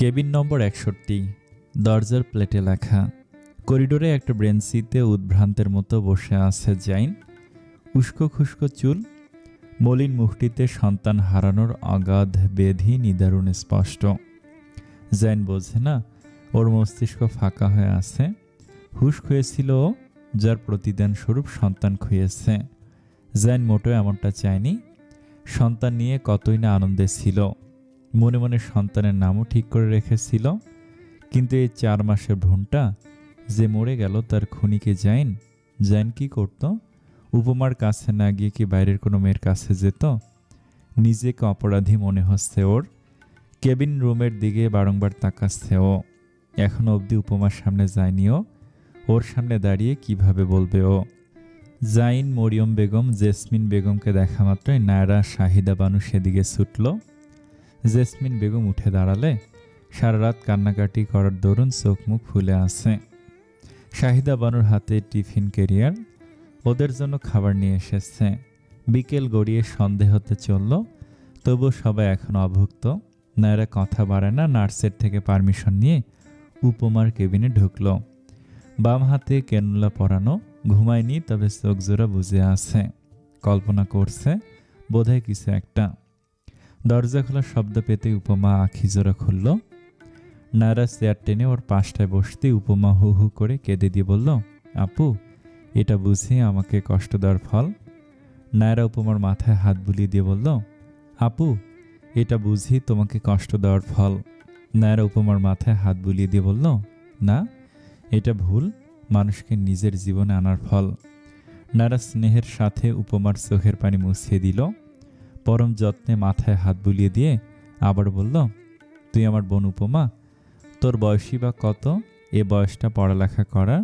Cabin নম্বর ৬১। দরজার প্লেটে লেখা। করিডোরে একটা ব্রেঞ্চিতে উদ্ভ্রান্তের মতো বসে আছে জাইন। উস্কো খুস্কো চুল, মলিন মুখটিতে সন্তান হারানোর অগাধ বেধি নিদারুণ স্পষ্ট। জাইন বোঝে না ওর মস্তিষ্ক ফাঁকা হয়ে আছে। হুশ খুঁয়েছিল ও, যার প্রতিদান স্বরূপ সন্তান খুঁয়েছে। জাইন মোটেও এমনটা চায়নি। সন্তান নিয়ে কতই না আনন্দে ছিল। মনে মনে সন্তানের নামও ঠিক করে রেখেছিল। কিন্তু এই ৪ মাসের ভ্রূণটা যে মরে গেল তার খুনিকে জাইন কি করত? উপমার কাছে না গিয়ে কি বাইরের কোনো মেয়ের কাছে যেত? নিজেকে অপরাধী মনে হচ্ছে ওর। কেবিন রুমের দিকে বারংবার তাকাচ্ছে ও। এখনো অবধি উপমার সামনে যায়নিও। ওর সামনে দাঁড়িয়ে কিভাবে বলবে ও? জাইন মরিয়ম বেগম জেসমিন বেগমকে দেখা মাত্রই নায়রা শাহিদা বানু সেদিকে ছুটল। জেসমিন বেগম উঠে দাঁড়ালে সারা রাত কান্নাকাটি করার দরুন চোখ মুখ ফুলে আছে। শাহিদা বানুর হাতে টিফিন ক্যারিয়ার, ওদের জন্য খাবার নিয়ে এসেছে। বিকেল গড়িয়ে সন্ধে হতে চলল, তবু সবাই এখন অভুক্ত। নায়রা কথা বাড়ে না, নার্সের থেকে পারমিশন নিয়ে উপমার কেবিনে ঢুকল। বাম হাতে ক্যানুলা পরানো, ঘুমায়নি তবে চোখ জোড়া বুঝে আছে। কল্পনা করছে বোধহয় কিছু একটা। দরজা খোলার শব্দ পেতে উপমা আখি জোড়া খুলল। নায়রা চেয়ার টেনে ওর পাশটায় বসতে উপমা হু হু করে কেঁদে দিয়ে বলল, আপু, এটা বুঝি আমাকে কষ্ট দেওয়ার ফল? নায়রা উপমার মাথায় হাত বুলিয়ে দিয়ে বলল, আপু, এটা বুঝি তোমাকে কষ্ট দেওয়ার ফল? নায়রা উপমার মাথায় হাত বুলিয়ে দিয়ে বলল, না, এটা ভুল, মানুষকে নিজের জীবনে আনার ফল। নায়রা স্নেহের সাথে উপমার চোখের পানি মুছিয়ে দিল। পরম যত্নে মাথায় হাত বুলিয়ে দিয়ে আবার বলল, তুই আমার বোন উপমা, তোর বয়সই বা কত? এ বয়সটা পড়ালেখা করার,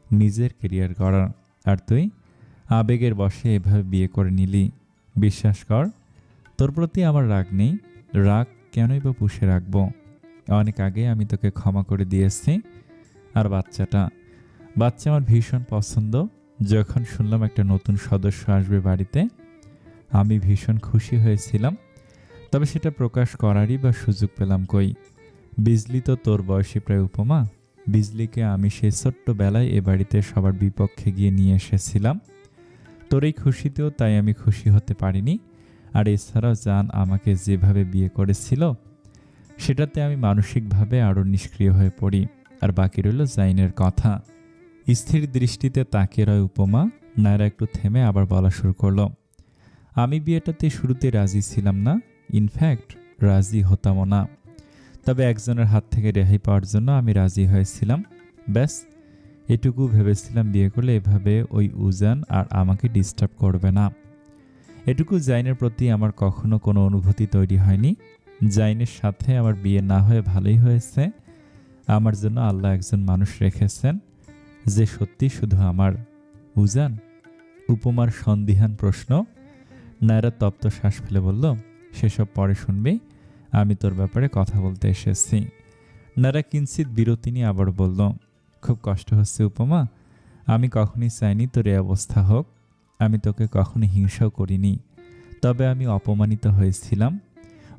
নিজের কেরিয়ার করার, আর তুই আবেগের বশে এভাবে বিয়ে করে নিলি। বিশ্বাস কর, তোর প্রতি আমার রাগ নেই। রাগ কেনই বা পুষে রাখবো? অনেক আগে আমি তোকে ক্ষমা করে দিয়েছি। আর বাচ্চা আমার ভীষণ পছন্দ। যখন শুনলাম একটা নতুন সদস্য আসবে বাড়িতে, আমি ভীষণ খুশি হয়েছিলাম। তবে সেটা প্রকাশ করারই বা সুযোগ পেলাম কই? বিজলি তো তোর বয়সী প্রায় উপমা। বিজলিকে আমি সেই ছোট্ট বেলায় এ বাড়িতে সবার বিপক্ষে গিয়ে নিয়ে এসেছিলাম। তোর এই খুশিতেও তাই আমি খুশি হতে পারিনি। আর এছাড়াও জান আমাকে যেভাবে বিয়ে করেছিল, সেটাতে আমি মানসিকভাবে আরও নিষ্ক্রিয় হয়ে পড়ি। আর বাকি রইল জাইনের কথা। স্থির দৃষ্টিতে তাকিয়ে রয় উপমা। নায়রা একটু থেমে আবার বলা শুরু করলো, আমি বিয়েটাতে শুরুতে রাজি ছিলাম না, ইনফ্যাক্ট রাজি হতামও না। তবে একজনের হাত থেকে রেহাই পাওয়ার জন্য আমি রাজি হয়েছিলাম। ব্যাস, এটুকু ভেবেছিলাম বিয়ে করলে এভাবে ওই উজান আর আমাকে ডিস্টার্ব করবে না। এটুকু জাইনের প্রতি আমার কখনো কোনো অনুভূতি তৈরি হয়নি। জাইনের সাথে আমার বিয়ে না হয়ে ভালোই হয়েছে। আমার জন্য আল্লাহ একজন মানুষ রেখেছেন যে সত্যি শুধু আমার। উজান? উপমার সন্দিহান প্রশ্ন। নায়রা তপ্ত শ্বাস ফেলে বলল, সেসব পরে শুনবি, আমি তোর ব্যাপারে কথা বলতে এসেছি। নায়রা কিঞ্চিত বিরতি নিয়ে আবার বলল, খুব কষ্ট হচ্ছে উপমা। আমি কখনই চাইনি তোর এই অবস্থা হোক। আমি তোকে কখনো হিংসাও করিনি। তবে আমি অপমানিত হয়েছিলাম।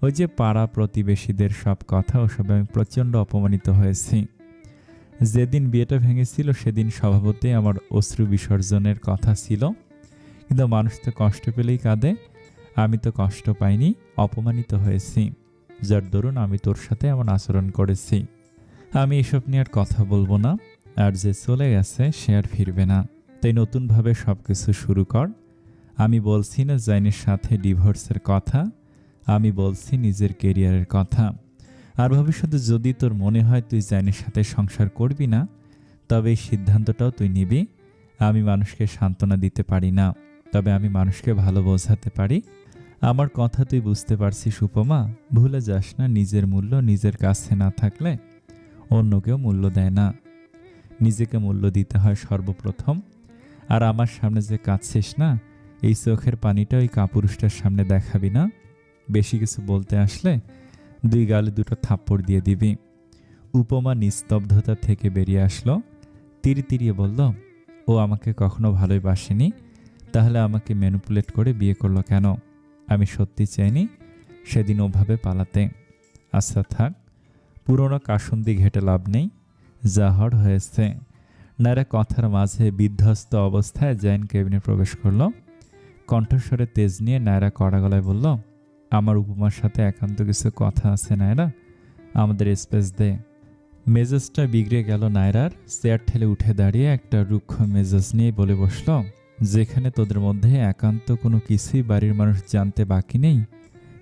ওই যে পাড়া প্রতিবেশীদের সব কথা, ওসবে আমি প্রচণ্ড অপমানিত হয়েছি। যেদিন বিয়েটা ভেঙেছিল সেদিন স্বভাবতই আমার অশ্রু বিসর্জনের কথা ছিল। কিন্তু মানুষ তো কষ্ট পেলেই কাঁদে। আমি তো কষ্ট পাইনি, অপমানিত হয়েছি, যার দরুন আমি তোর সাথে এমন আচরণ করেছি। আমি এসব নিয়ে আর কথা বলবো না। আর যে চলে গেছে সে আর ফিরবে না। তাই নতুনভাবে সব কিছু শুরু কর। আমি বলছি না জাইনের সাথে ডিভোর্সের কথা, আমি বলছি নিজের কেরিয়ারের কথা। আর ভবিষ্যতে যদি তোর মনে হয় তুই জাইনের সাথে সংসার করবি না, তবে এই সিদ্ধান্তটাও তুই নিবি। আমি মানুষকে সান্ত্বনা দিতে পারি না, তবে আমি মানুষকে ভালো বোঝাতে পারি। আমার কথা তুই বুঝতে পারছিস উপমা? ভুলে যাস না, নিজের মূল্য নিজের কাছে না থাকলে অন্য কেউ মূল্য দেয় না। নিজেকে মূল্য দিতে হয় সর্বপ্রথম। আর আমার সামনে যে কাঁদছিস না, এই চোখের পানিটা ওই কাপুরুষটার সামনে দেখাবি না। বেশি কিছু বলতে আসলে 2 গালে 2টো থাপ্পড় দিয়ে দিবি। উপমা নিস্তব্ধতা থেকে বেরিয়ে আসলো। তিরিয়ে বলল, ও আমাকে কখনো ভালোই বাসেনি, তাহলে আমাকে ম্যানিপুলেট করে বিয়ে করলো কেন? আমি সত্যি চাইনি সেদিন ওভাবে পালাতে। আচ্ছা থাক, পুরনো কাসুন্দি ঘেটে লাভ নেই, জাহর হয়েছে। নায়রা কথার মাঝে বিধ্বস্ত অবস্থায় জাইন কেবিনে প্রবেশ করল। কণ্ঠস্বরে তেজ নিয়ে নায়রা কড়া গলায় বলল, আমার উপমার সাথে একান্ত কিছু কথা আছে নায়রা, আমাদের স্পেস দে। মেজাজটা বিগড়ে গেল নায়রার। চেয়ার ঠেলে উঠে দাঁড়িয়ে একটা রুক্ষ মেজাজ নিয়ে বলে বসল, যেখানে তোদের মধ্যে একান্ত কোনো কিছুই বাড়ির মানুষ জানতে বাকি নেই,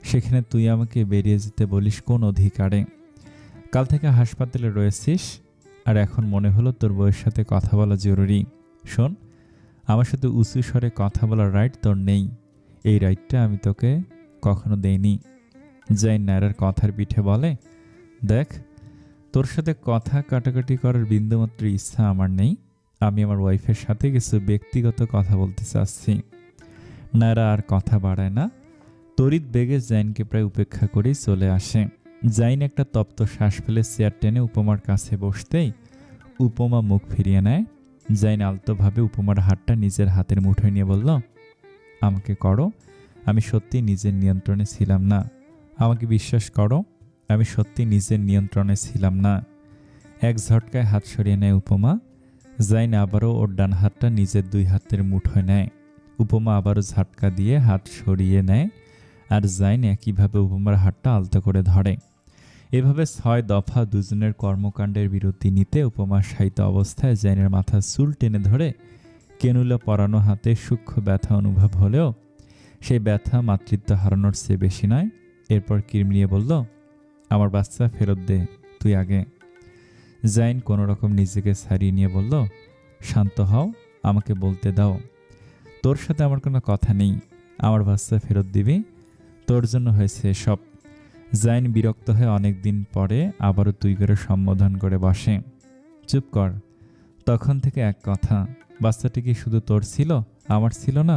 সেখানে তুই আমাকে বেরিয়ে যেতে বলিস কোন অধিকারে? কাল থেকে হাসপাতালে রয়েছিস, আর এখন মনে হলো তোর বউয়ের সাথে কথা বলা জরুরি। শোন, আমার সাথে উঁচু স্বরে কথা বলার রাইট তোর নেই। এই রাইটটা আমি তোকে কখনো দেইনি। জাইন নায়রার কথার পিঠে বলে, দেখ, তোর সাথে কথা কাটাকাটি করার বিন্দুমাত্র ইচ্ছা আমার নেই। আমি আমার ওয়াইফের সাথে কিছু ব্যক্তিগত কথা বলতে চাচ্ছি। নায়রা আর কথা বাড়ায় না, তড়িৎ বেগে জাইনকে প্রায় উপেক্ষা করেই চলে আসে। জাইন একটা তপ্ত শ্বাস ফেলে চেয়ার টেনে উপমার কাছে বসতেই উপমা মুখ ফিরিয়ে নেয়। জাইন আলতোভাবে উপমার হাতটা নিজের হাতের মুঠোয় নিয়ে বলল, আমাকে করো, আমি সত্যি নিজের নিয়ন্ত্রণে ছিলাম না। আমাকে বিশ্বাস করো, আমি সত্যি নিজের নিয়ন্ত্রণে ছিলাম না। এক ঝটকায় হাত সরিয়ে নেয় উপমা। জাইন আবারও ওর ডান হাতটা নিজের দুই হাতের মুঠোয় নেয়। উপমা আবারও ঝটকা দিয়ে হাত সরিয়ে নেয়, আর জাইন একইভাবে উপমার হাতটা আলতো করে ধরে। এভাবে 6 দফা দুজনের কর্মকাণ্ডের বিরতি নিতে উপমা শায়িত অবস্থায় জাইনের মাথার চুল টেনে ধরে কেনুলা পরানো হাতে সূক্ষ্ম ব্যথা অনুভব হলেও সেই ব্যথা মাতৃত্ব হারানোর চেয়ে বেশি নয়। এরপর কিরমিয়ে বলল, আমার বাচ্চা ফেরত দে, তুই আগে। জাইন কোনো রকম নিজেকে ছাড়িয়ে নিয়ে বলল, শান্ত হও, আমাকে বলতে দাও। তোর সাথে আমার কোনো কথা নেই, আমার বাচ্চা ফেরত দিবি, তোর জন্য হয়েছে সব। জাইন বিরক্ত হয়ে অনেক দিন পরে আবারও তুই করে সম্বোধন করে বসে। চুপ কর, তখন থেকে এক কথা, বাচ্চাটি কি শুধু তোর ছিল, আমার ছিল না?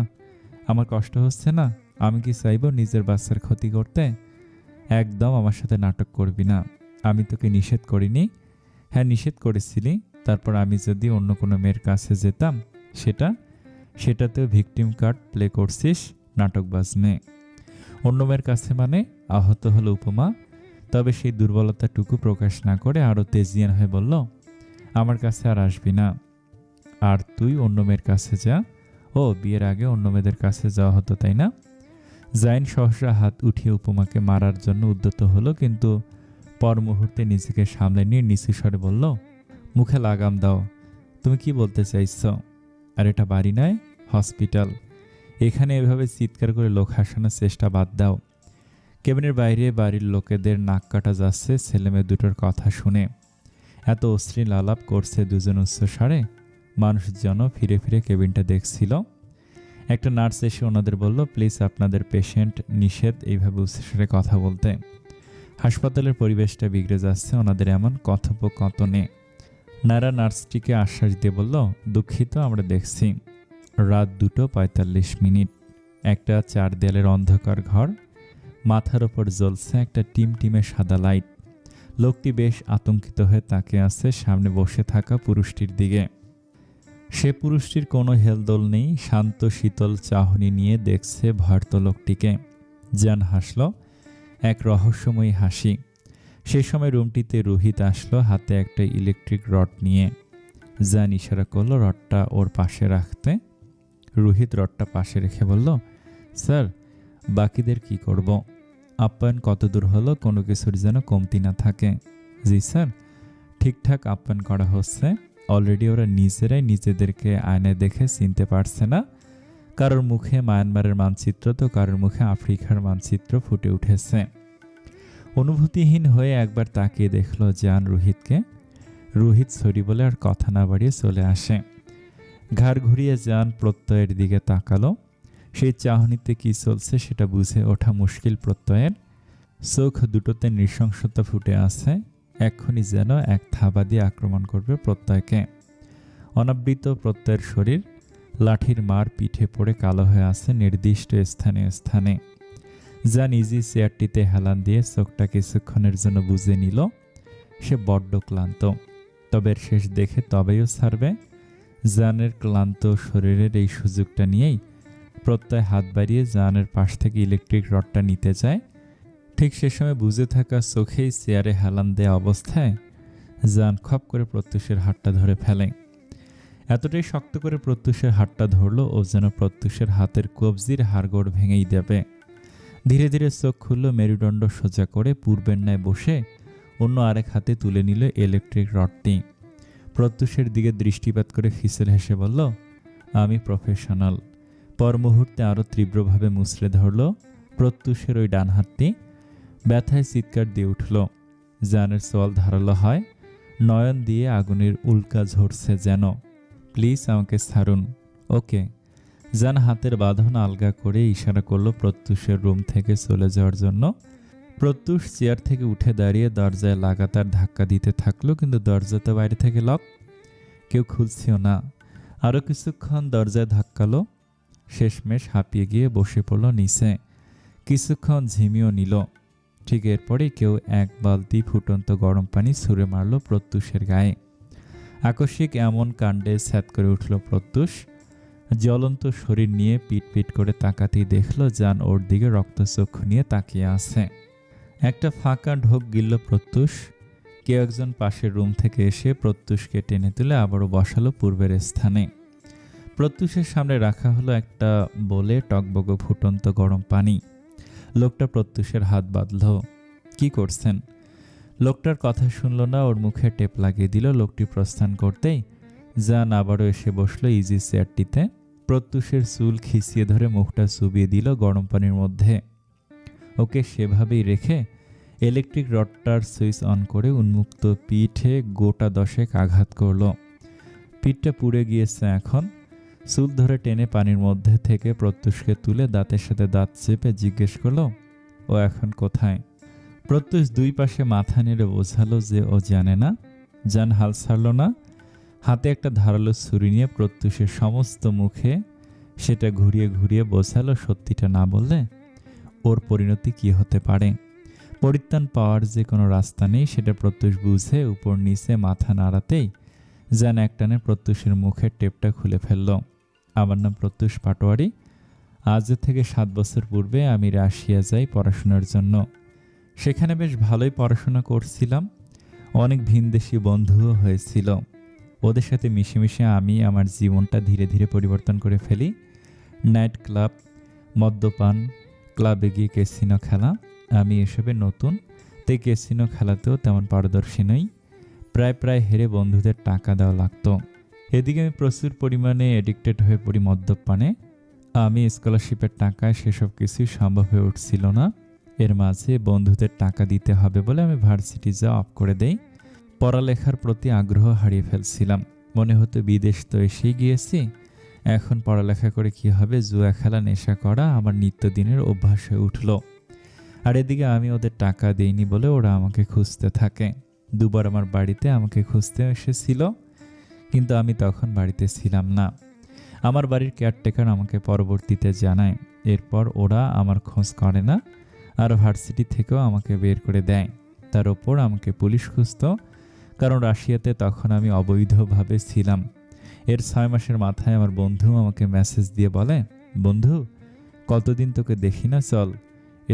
আমার কষ্ট হচ্ছে না? আমি কি চাইব নিজের বাচ্চার ক্ষতি করতে? একদম আমার সাথে নাটক করবি না। আমি তোকে নিষেধ করিনি। হ্যাঁ, নিষেধ করেছিলি। তারপর আমি যদি অন্য কোনো মেয়ের কাছে যেতাম, সেটাতেও ভিকটিম কার্ড প্লে করছিস, নাটকবাজ মেয়ে। অন্য মেয়ের কাছে মানে? আহত হলো উপমা, তবে সেই দুর্বলতাটুকু প্রকাশ না করে আরও তেজিয়ান হয়ে বলল, আমার কাছে আর আসবি না। আর তুই অন্য মেয়ের কাছে যা। ও, বিয়ের আগে অন্য মেয়েদের কাছে যাওয়া হতো, তাই না? জাইন সহসা হাত উঠিয়ে উপমাকে মারার জন্য উদ্যত হলো, কিন্তু পর মুহূর্তে নিজেকে সামলে নিয়ে নিচু স্বরে বলল, মুখে লাগাম দাও। তুমি কি বলতে চাইছ? আর এটা বাড়ি নয়, হসপিটাল। এখানে এভাবে চিৎকার করে লোক হাসানোর চেষ্টা বাদ দাও। কেবিনের বাইরে বাড়ির লোকেদের নাক কাটা যাচ্ছে ছেলেমেয়ে দুটোর কথা শুনে। এত অশ্লীল আলাপ করছে দুজন উচ্চস্বরে। মানুষজন ফিরে ফিরে কেবিনটা দেখছিল। একটা নার্স এসে ওনাদের বলল, প্লিজ, আপনাদের পেশেন্ট নিষেধ এইভাবে উচ্চস্বরে কথা বলতে। হাসপাতালের পরিবেশটা বিগড়ে যাচ্ছে ওনাদের এমন কথোপকথনে। নায়রা নার্সটিকে আশ্বাস দিয়ে বলল, দুঃখিত, আমরা দেখছি। রাত 2:45। একটা 4 দেয়ালের অন্ধকার ঘর, মাথার ওপর জ্বলছে একটা টিমটিমে সাদা লাইট। লোকটি বেশ আতঙ্কিত হয়ে তাকিয়ে আছে সামনে বসে থাকা পুরুষটির দিকে। সে পুরুষটির কোনো হেলদোল নেই, শান্ত শীতল চাহনি নিয়ে দেখছে ভয়ার্ত লোকটিকে। জান হাসল, এক রহস্যময়ী হাসি। সেই সময় রুমটিতে রোহিত আসলো হাতে একটা ইলেকট্রিক রড নিয়ে। জান ইশারা করলো রডটা ওর পাশে রাখতে। রোহিত রডটা পাশে রেখে বলল, স্যার, বাকিদের কি করব? আপ্যায়ন কত দূর হলো, কোনো কিছুর যেন কমতি না থাকে। জি স্যার, ঠিকঠাক আপ্যায়ন করা হচ্ছে। অলরেডি ওরা নিজেরাই নিজেদেরকে আয়নায় দেখে চিনতে পারছে না। কারোর মুখে মায়ানমারের মানচিত্র তো কারোর মুখে আফ্রিকার মানচিত্র ফুটে উঠেছে। অনুভূতিহীন হয়ে একবার তাকিয়ে দেখলো জান রোহিতকে। রোহিত সরি বলে আর কথা না বাড়িয়ে চলে আসে। ঘাড় ঘুরিয়ে জান প্রত্যয়ের দিকে তাকালো। সেই চাহনিতে কি চলছে সেটা বুঝে ওঠা মুশকিল প্রত্যয়ের। চোখ দুটোতে নৃশংসতা ফুটে আছে। এক্ষুনি যেন এক থাবা দিয়ে আক্রমণ করবে প্রত্যয়কে। অনাবৃত প্রত্যয়ের শরীর লাঠির মার পিঠে পড়ে কালো হয়ে আছে নির্দিষ্ট স্থানে স্থানে। জান ইজি চেয়ারটিতে হেলান দিয়ে চোখটা কিছুক্ষণের জন্য বুঝে নিল সে বড্ড ক্লান্ত। তবে শেষ দেখে তবেও ছাড়বে। জানের ক্লান্ত শরীরের এই সুযোগটা নিয়েই প্রত্যয় হাত বাড়িয়ে জানের পাশ থেকে ইলেকট্রিক রডটা নিতে যায়। ঠিক সে সময় বুঝে থাকা চোখেই চেয়ারে হেলান দেয়া অবস্থায় জান খপ করে প্রত্যুষের হাতটা ধরে ফেলে। এতটাই শক্ত করে প্রত্যুষের হাতটা ধরল ও যেন প্রত্যুষের হাতের কবজির হাড়গোড় ভেঙেই দেবে। ধীরে ধীরে চোখ খুলল, মেরুদণ্ড সোজা করে পূর্বের ন্যায় বসে অন্য আরেক হাতে তুলে নিল ইলেকট্রিক রডটি। প্রত্যুষের দিকে দৃষ্টিপাত করে ফিসেল হেসে বলল, আমি প্রফেশনাল। পর মুহূর্তে আরও তীব্রভাবে মুচড়ে ধরল প্রত্যুষের ওই ডান হাতটি। ব্যথায় চিৎকার দিয়ে উঠল। জানের চোয়াল ধারালো হয়, নয়ন দিয়ে আগুনের উল্কা ঝরছে যেন। প্লিজ আমাকে ছাড়ুন। ওকে। জান হাতের বাঁধন আলগা করে ইশারা করল প্রত্যুষের রুম থেকে চলে যাওয়ার জন্য। প্রত্যুষ চেয়ার থেকে উঠে দাঁড়িয়ে দরজায় লাগাতার ধাক্কা দিতে থাকলো, কিন্তু দরজা তো বাইরে থেকে লক, কেউ খুলছেও না। আরও কিছুক্ষণ দরজায় ধাক্কালো, শেষমেশ হাঁপিয়ে গিয়ে বসে পড়ল নিচে। কিছুক্ষণ ঝিমিয়েও নিল। ঠিক এরপরেই কেউ এক বালতি ফুটন্ত গরম পানি ছুঁড়ে মারল প্রত্যুষের গায়ে। আকস্মিক এমন কাণ্ডে স্যাঁত করে উঠল প্রত্যুষ। জ্বলন্ত শরীর নিয়ে পিট পিট করে তাকাতেই দেখল জান ওর দিকে রক্তচক্ষু নিয়ে তাকিয়ে আছে। একটা ফাঁকা ঢোক গিলল প্রত্যুষ। কেউ একজন পাশের রুম থেকে এসে প্রত্যুষকে টেনে তুলে আবারও বসালো পূর্বের স্থানে। প্রত্যুষের সামনে রাখা হলো একটা বোলে টকবগো ফুটন্ত গরম পানি। লোকটা প্রত্যুষের হাত বাঁধল। কি করছেন? লোকটার কথা শুনল না, ওর মুখে টেপ লাগিয়ে দিল। লোকটি প্রস্থান করতেই জান আবারও এসে বসলো ইজি চেয়ারটিতে। প্রত্যুষের চুল খিঁচিয়ে ধরে মুখটা চুবিয়ে দিল গরম পানির মধ্যে। ওকে সেভাবেই রেখে ইলেকট্রিক রডটার সুইচ অন করে উন্মুক্ত পিঠে গোটা 10 আঘাত করল। পিঠটা পুড়ে গিয়েছে এখন। চুল ধরে টেনে পানির মধ্যে থেকে প্রত্যুষকে তুলে দাঁতের সাথে দাঁত চেপে জিজ্ঞেস করলো, ও এখন কোথায়? প্রত্যুষ দুই পাশে মাথা নেড়ে বোঝালো যে ও জানে না। জান হাল ছাড়ল না। হাতে একটা ধারালো ছুরি নিয়ে প্রত্যুষের সমস্ত মুখে সেটা ঘুরিয়ে ঘুরিয়ে বোঝালো সত্যিটা না বললে ওর পরিণতি কি হতে পারে। পরিত্রাণ পাওয়ার যে কোনো রাস্তা নেই সেটা প্রত্যুষ বুঝে উপর নিচে মাথা নাড়াতেই জান একটানে প্রত্যুষের মুখের টেপটা খুলে ফেলল। আমার নাম প্রত্যুষ পাটোয়ারি। আজ থেকে 7 বছর পূর্বে আমি রাশিয়া যাই পড়াশোনার জন্য। সেখানে বেশ ভালোই পড়াশোনা করছিলাম। অনেক ভিনদেশি বন্ধুও হয়েছিল। ওদের সাথে মিশে মিশে আমি আমার জীবনটা ধীরে ধীরে পরিবর্তন করে ফেলি। নাইট ক্লাব, মদ্যপান, ক্লাবে গিয়ে ক্যাসিনো খেলা। আমি এসবে নতুন, তাই ক্যাসিনো খেলাতেও তেমন পারদর্শী নই। প্রায় হেরে বন্ধুদের টাকা দেওয়া লাগতো। এদিকে আমি প্রচুর পরিমাণে এডিক্টেড হয়ে পড়ি মদ্যপানে। আমি স্কলারশিপের টাকায় সেসব কিছুই সম্ভব হয়ে উঠছিল না। এর মাঝে বন্ধুদের টাকা দিতে হবে বলে আমি ভার্সিটি যাওয়া অফ করে দেই। পড়ালেখার প্রতি আগ্রহ হারিয়ে ফেলছিলাম। মনে হতো বিদেশ তো এসেই গিয়েছি, এখন পড়ালেখা করে কি হবে? জুয়া খেলা, নেশা করা আমার নিত্যদিনের অভ্যাস হয়ে উঠল। আর এদিকে আমি ওদের টাকা দেইনি বলে ওরা আমাকে খুঁজতে থাকে। 2 বার আমার বাড়িতে আমাকে খুঁজতে এসেছিল, কিন্তু আমি তখন বাড়িতে ছিলাম না। আমার বাড়ির কেয়ারটেকার আমাকে পরবর্তীতে জানায়। এরপর ওরা আমার খোঁজ করে না, আর ভার্সিটি থেকেও আমাকে বের করে দেয়। তার ওপর আমাকে পুলিশ খুঁজত, কারণ রাশিয়াতে তখন আমি অবৈধভাবে ছিলাম। এর 6 মাসের মাথায় আমার বন্ধু আমাকে মেসেজ দিয়ে বলে, বন্ধু কতদিন তোকে দেখি না, চল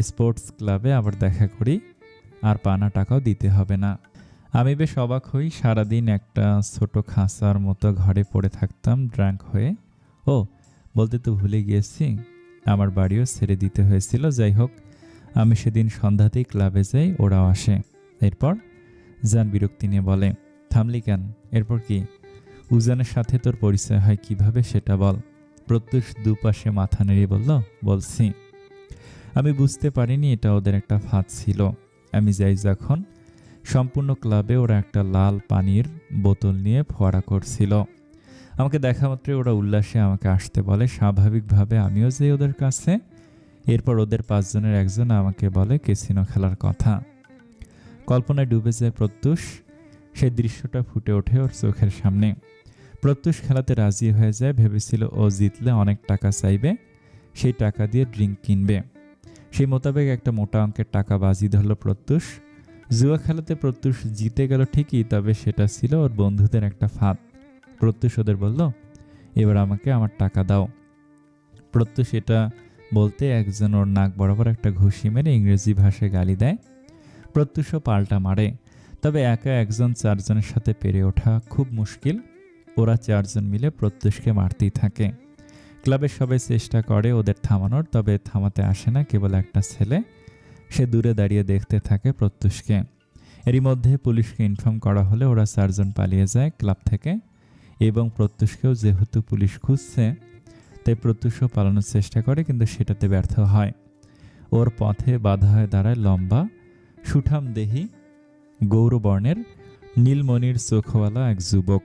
স্পোর্টস ক্লাবে আবার দেখা করি, আর পানা টাকাও দিতে হবে না। আমি বেশ অবাক হই। সারাদিন একটা ছোট খাঁচার মতো ঘরে পড়ে থাকতাম ড্রাঙ্ক হয়ে। ও বলতে তো ভুলে গিয়েছি, আমার বাড়িও ছেড়ে দিতে হয়েছিল। যাই হোক, আমি সেদিন সন্ধ্যাতেই ক্লাবে যাই, ওরাও আসে। এরপর জান বিরক্তি নিয়ে বলে, থামলি কেন? এরপর কি? উজানের সাথে তোর পরিচয় হয় কিভাবে সেটা বল। প্রত্যুষ দুপাশে মাথা নেড়ে বলল, বলছি। আমি বুঝতে পারিনি এটা ওদের একটা ফাঁদ ছিল। আমি যাই যখন, সম্পূর্ণ ক্লাবে ওরা একটা লাল পানির বোতল নিয়ে ফোয়ারা করছিল। আমাকে দেখা মাত্রই ওরা উল্লাসে আমাকে আসতে বলে। স্বাভাবিকভাবে আমিও যাই ওদের কাছে। এরপর ওদের 5 জনের একজন আমাকে বলে ক্যাসিনো খেলার কথা। কল্পনায় ডুবে যায় প্রত্যুষ। সেই দৃশ্যটা ফুটে ওঠে ওর চোখের সামনে। প্রত্যুষ খেলাতে রাজি হয়ে যায়। ভেবেছিল ও জিতলে অনেক টাকা চাইবে, সেই টাকা দিয়ে ড্রিঙ্ক কিনবে। সেই মোতাবেক একটা মোটা অঙ্কের টাকা বাজি ধরল প্রত্যুষ। জুয়া খেলাতে প্রত্যুষ জিতে গেল ঠিকই, তবে সেটা ছিল ওর বন্ধুদের একটা ফাঁদ। প্রত্যুষ ওদের বলল, এবার আমাকে আমার টাকা দাও। প্রত্যুষ এটা বলতে একজন ওর নাক বরাবর একটা ঘুষি মেরে ইংরেজি ভাষায় গালি দেয়। প্রত্যুষও পাল্টা মারে। তবে একা একজন চারজনের সাথে পেরে ওঠা খুব মুশকিল। ওরা চারজন মিলে প্রত্যুষকে মারতেই থাকে। ক্লাবের সবাই চেষ্টা করে ওদের থামানোর, তবে থামাতে আসে না কেবল একটা ছেলে। সে দূরে দাঁড়িয়ে দেখতে থাকে প্রত্যুষকে। এরই মধ্যে পুলিশকে ইনফর্ম করা হলে ওরা চারজন পালিয়ে যায় ক্লাব থেকে, এবং প্রত্যুষকেও যেহেতু পুলিশ খুঁজছে তাই প্রত্যুষও পালানোর চেষ্টা করে, কিন্তু সেটাতে ব্যর্থ হয়। ওর পথে বাধা হয়ে দাঁড়ায় লম্বা সুঠামদেহী গৌরবর্ণের নীলমণির চোখওয়ালা এক যুবক।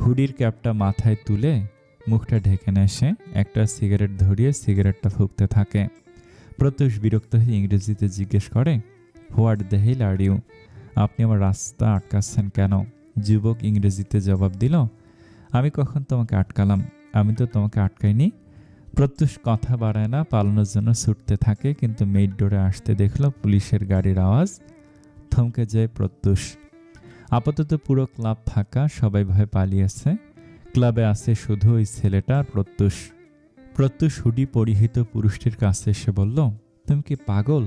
হুডির ক্যাপটা মাথায় তুলে মুখটা ঢেকে নেয় সে। একটা সিগারেট ধরিয়ে সিগারেটটা ফুঁকতে থাকে। প্রত্যুষ বিরক্ত হয়ে ইংরেজিতে জিজ্ঞেস করে, what the hell are you? আপনি আমার রাস্তা আটকাচ্ছেন কেন? যুবক ইংরেজিতে জবাব দিল, আমি কখন তোমাকে আটকালাম? আমি তো তোমাকে আটকাইনি। প্রত্যুষ কথা বাড়ায় না, পালানোর জন্য ছুটতে থাকে, কিন্তু মেইড ডোরে আসতে দেখলো পুলিশের গাড়ির আওয়াজ। থমকে যায় প্রত্যুষ। আপাতত পুরো ক্লাব ফাঁকা, সবাই ভয়ে পালিয়েছে। ক্লাবে আছে শুধু ওই ছেলেটা আর প্রত্যুষ। প্রত্যুষ হুডি পরিহিত পুরুষটির কাছে এসে বলল, তুমি কি পাগল?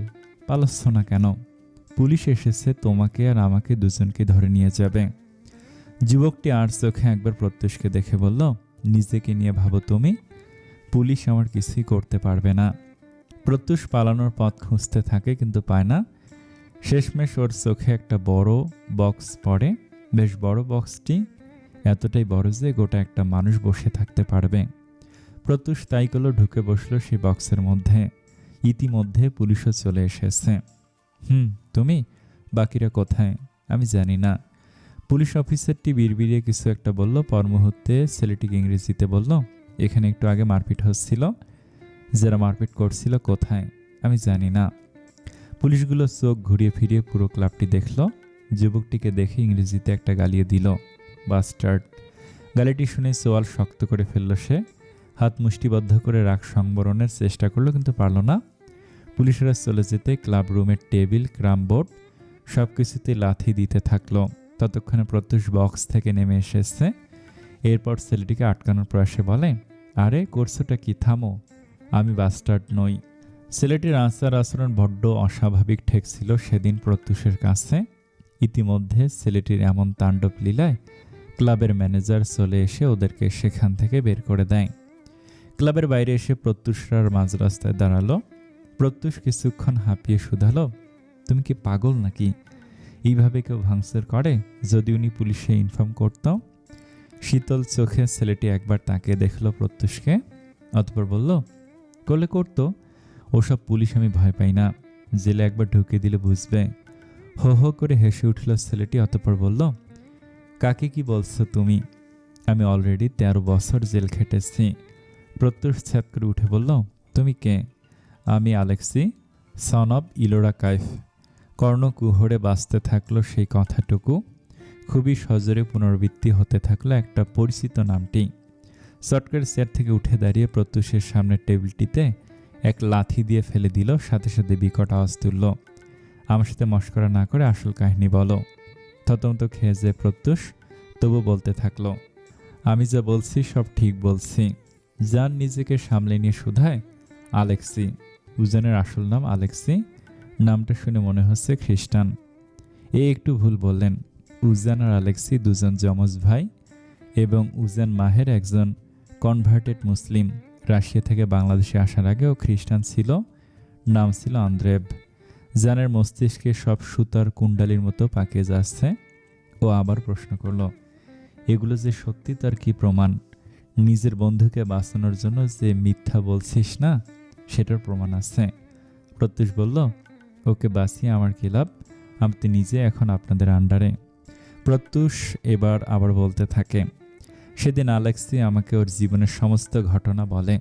পালাচ্ছ না কেন? পুলিশ এসেছে, তোমাকে আর আমাকে দুজনকে ধরে নিয়ে যাবে। যুবকটি আর চোখে একবার প্রত্যুষকে দেখে বলল, নিজেকে নিয়ে ভাবো তুমি, পুলিশ আমার কিছুই করতে পারবে না। প্রত্যুষ পালানোর পথ খুঁজতে থাকে, কিন্তু পায় না। শেষমেশ ওর চোখে একটা বড় বক্স পড়ে। বেশ বড় বক্সটি, এতটাই বড় যে গোটা একটা মানুষ বসে থাকতে পারবে। প্রত্যুষ তাই করলো, ঢুকে বসলো সেই বক্সের মধ্যে। ইতিমধ্যে পুলিশও চলে এসেছে। তুমি? বাকিরা কোথায়? আমি জানি না। পুলিশ অফিসারটি বিড়বিড়িয়ে কিছু একটা বলল। পর মুহূর্তে ছেলেটিকে ইংরেজিতে বলল, এখানে একটু আগে মারপিট হচ্ছিল। যারা মারপিট করছিল কোথায়? আমি জানি না। পুলিশগুলো চোখ ঘুরিয়ে ফিরিয়ে পুরো ক্লাবটি দেখল। যুবকটিকে দেখে ইংরেজিতে একটা গালিয়ে দিল, বাস্টার্ড। গালিটি শুনে সোয়াল শক্ত করে ফেলল সে। হাত মুষ্টিবদ্ধ করে রাগ সংবরণের চেষ্টা করলো, কিন্তু পারল না। পুলিশেরা চলে যেতে ক্লাব রুমের টেবিল, ক্রামবোর্ড সব কিছুতে লাথি দিতে থাকলো। ততক্ষণে প্রত্যুষ বক্স থেকে নেমে এসেছে। এরপর ছেলেটিকে আটকানোর প্রয়াসে বলে, আরে করছোটা কি? থামো, আমি বাস্টার্ড নই। ছেলেটির আচার আচরণ বড্ড অস্বাভাবিক ঠেকছিল সেদিন প্রত্যুষের কাছে। ইতিমধ্যে ছেলেটির এমন তাণ্ডব লীলায় ক্লাবের ম্যানেজার চলে এসে ওদেরকে সেখান থেকে বের করে দেয়। ক্লাবের বাইরে এসে প্রত্যুষরার মাঝ রাস্তায় দাঁড়ালো। প্রত্যুষ কিছুক্ষণ হাঁপিয়ে শুধালো, তুমি কি পাগল নাকি? এইভাবে কেউ ভাঙচুর করে? যদি উনি পুলিশে ইনফর্ম করত? শীতল চোখে ছেলেটি একবার তাকিয়ে দেখলো প্রত্যুষকে, অতঃপর বলল, করলে করতো, ওসব পুলিশ আমি ভয় পাই না। জেলে একবার ঢুকে দিলে বুঝবে। হো হো করে হেসে উঠল ছেলেটি, অতঃপর বলল, কাকে কি বলছো তুমি? আমি অলরেডি 13 বছর জেল খেটেছি। প্রত্যুষ ছ্যাদ করে উঠে বলল, তুমি কে? আমি Alexei, son of Elora Kaif. কর্ণকুহরে বাঁচতে থাকলো সেই কথাটুকু। খুবই সজোরে পুনরাবৃত্তি হতে থাকলো একটা পরিচিত নামটি। চটকার চেয়ার থেকে উঠে দাঁড়িয়ে প্রত্যুষের সামনের টেবিলটিতে এক লাথি দিয়ে ফেলে দিল। সাথে সাথে বিকট আওয়াজ তুলল, আমার সাথে মশকরা না করে আসল কাহিনী বলো। থতমত খেয়ে যে প্রত্যুষ তবু বলতে থাকলো, আমি যা বলছি সব ঠিক বলছি। জান নিজেকে সামলে নিয়ে শুধায়, আলেক্সি। উজানের আসল নাম আলেক্সি। নামটা শুনে মনে হচ্ছে খ্রিস্টান। একটু ভুল বললেন। উজান আর আলেক্সি দুজন যমজ ভাই, এবং উজান মাহের একজন কনভার্টেড মুসলিম। রাশিয়া থেকে বাংলাদেশে আসার আগে ও খ্রিস্টান ছিল। নাম ছিল আন্দ্রেভ। জানের মস্তিষ্কে সব সুতার কুণ্ডালির মতো পাকিয়ে যাচ্ছে। ও আবার প্রশ্ন করল, এগুলো যে সত্যি তার কি প্রমাণ? নিজের বন্ধুকে বাঁচানোর জন্য যে মিথ্যা বলছিস না, সেটার প্রমাণ আছে। প্রত্যুষ বলল, ওকে বাঁচিয়ে আমার কি লাভ? আমি তো নিজে এখন আপনাদের আন্ডারে। প্রত্যুষ এবার আবার বলতে থাকে, সেদিন আলেক্সি আমাকে ওর জীবনের সমস্ত ঘটনা বলে।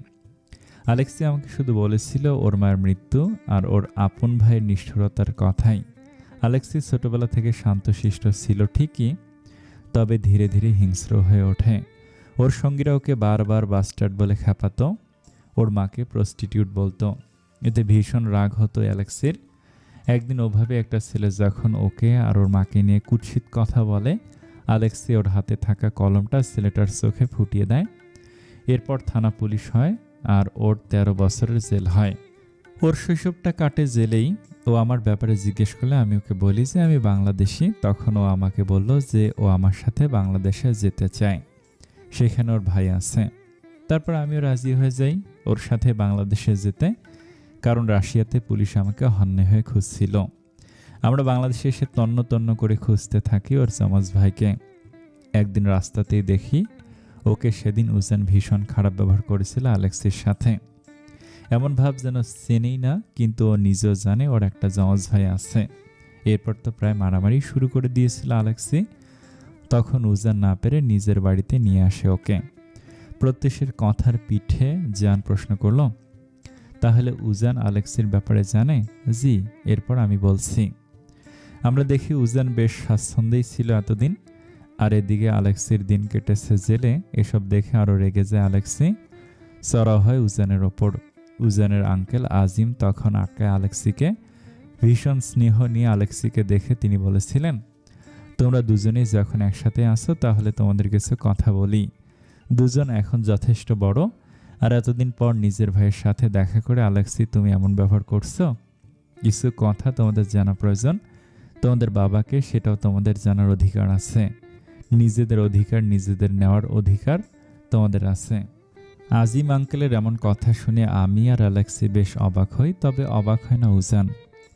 আলেক্সি আমাকে শুধু বলেছিল ওর মায়ের মৃত্যু আর ওর আপন ভাইয়ের নিষ্ঠুরতার কথাই। আলেক্সি ছোটবেলা থেকে শান্তশিষ্ট ছিল ঠিকই, তবে ধীরে ধীরে হিংস্র হয়ে ওঠে। ওর সঙ্গীরা ওকে বারবার বাস্টার্ড বলে খেপাতো। ওর মাকে প্রস্টিটিউট বলতো। এতে ভীষণ রাগ হতো অ্যালেক্সির। একদিন ওভাবে একটা ছেলে যখন ওকে আর ওর মাকে নিয়ে কুৎসিত কথা বলে, আলেক্সি ওর হাতে থাকা কলমটা ছেলেটার চোখে ফুটিয়ে দেয়। এরপর থানা পুলিশ হয় আর ওর 13 বছরের জেল হয়। ওর শৈশবটা কাটে জেলেই। ও আমার ব্যাপারে জিজ্ঞেস করলে আমি ওকে বলি যে আমি বাংলাদেশি। তখন ও আমাকে বলল যে ও আমার সাথে বাংলাদেশে যেতে চায়, সেখানে ওর ভাই আছে। তারপর আমিও রাজি হয়ে যাই ওর সাথে বাংলাদেশে যেতে, কারণ রাশিয়াতে পুলিশ আমাকে হন্যে হয়ে খুঁজছিল। আমরা বাংলাদেশে এসে তন্ন তন্ন করে খুঁজতে থাকি ওর যমজ ভাইকে। একদিন রাস্তাতেই দেখি ওকে। সেদিন উজান ভীষণ খারাপ ব্যবহার করেছিল আলেক্সির সাথে। এমন ভাব যেন চেনেই না, কিন্তু ও নিজেও জানে ওর একটা যমজ ভাই আছে। এরপর তো প্রায় মারামারি শুরু করে দিয়েছিল আলেক্সি। তখন উজান না পেরে নিজের বাড়িতে নিয়ে আসে ওকে। প্রত্যুষের কথার পিঠে জান প্রশ্ন করল, তাহলে উজান আলেক্সির ব্যাপারে জানে? জি। এরপর আমি বলছি। আমরা দেখি উজান বেশ স্বাচ্ছন্দ্যেই ছিল এতদিন, আর এদিকে আলেক্সির দিন কেটেছে জেলে। এসব দেখে আরও রেগে যায় আলেক্সি। চড়াও হয় উজানের ওপর। উজানের আঙ্কেল আজিম তখন আটকায় আলেক্সিকে। ভীষণ স্নেহ নিয়ে আলেক্সিকে দেখে তিনি বলেছিলেন, তোমরা দুজনেই যখন একসাথে আছো তাহলে তোমাদের কিছু কথা বলি। দুজন এখন যথেষ্ট বড়, আর এতদিন পর নিজের ভাইয়ের সাথে দেখা করে আলেক্সি তুমি এমন ব্যবহার করছো। কিছু কথা তোমাদের জানা প্রয়োজন। তোমাদের বাবাকে, সেটাও তোমাদের জানার অধিকার আছে। নিজেদের অধিকার নিজেদের নেওয়ার অধিকার তোমাদের আছে। আজিম আঙ্কেলের এমন কথা শুনে আমি আর আলেক্সি বেশ অবাক হই। তবে অবাক হয় না উজান,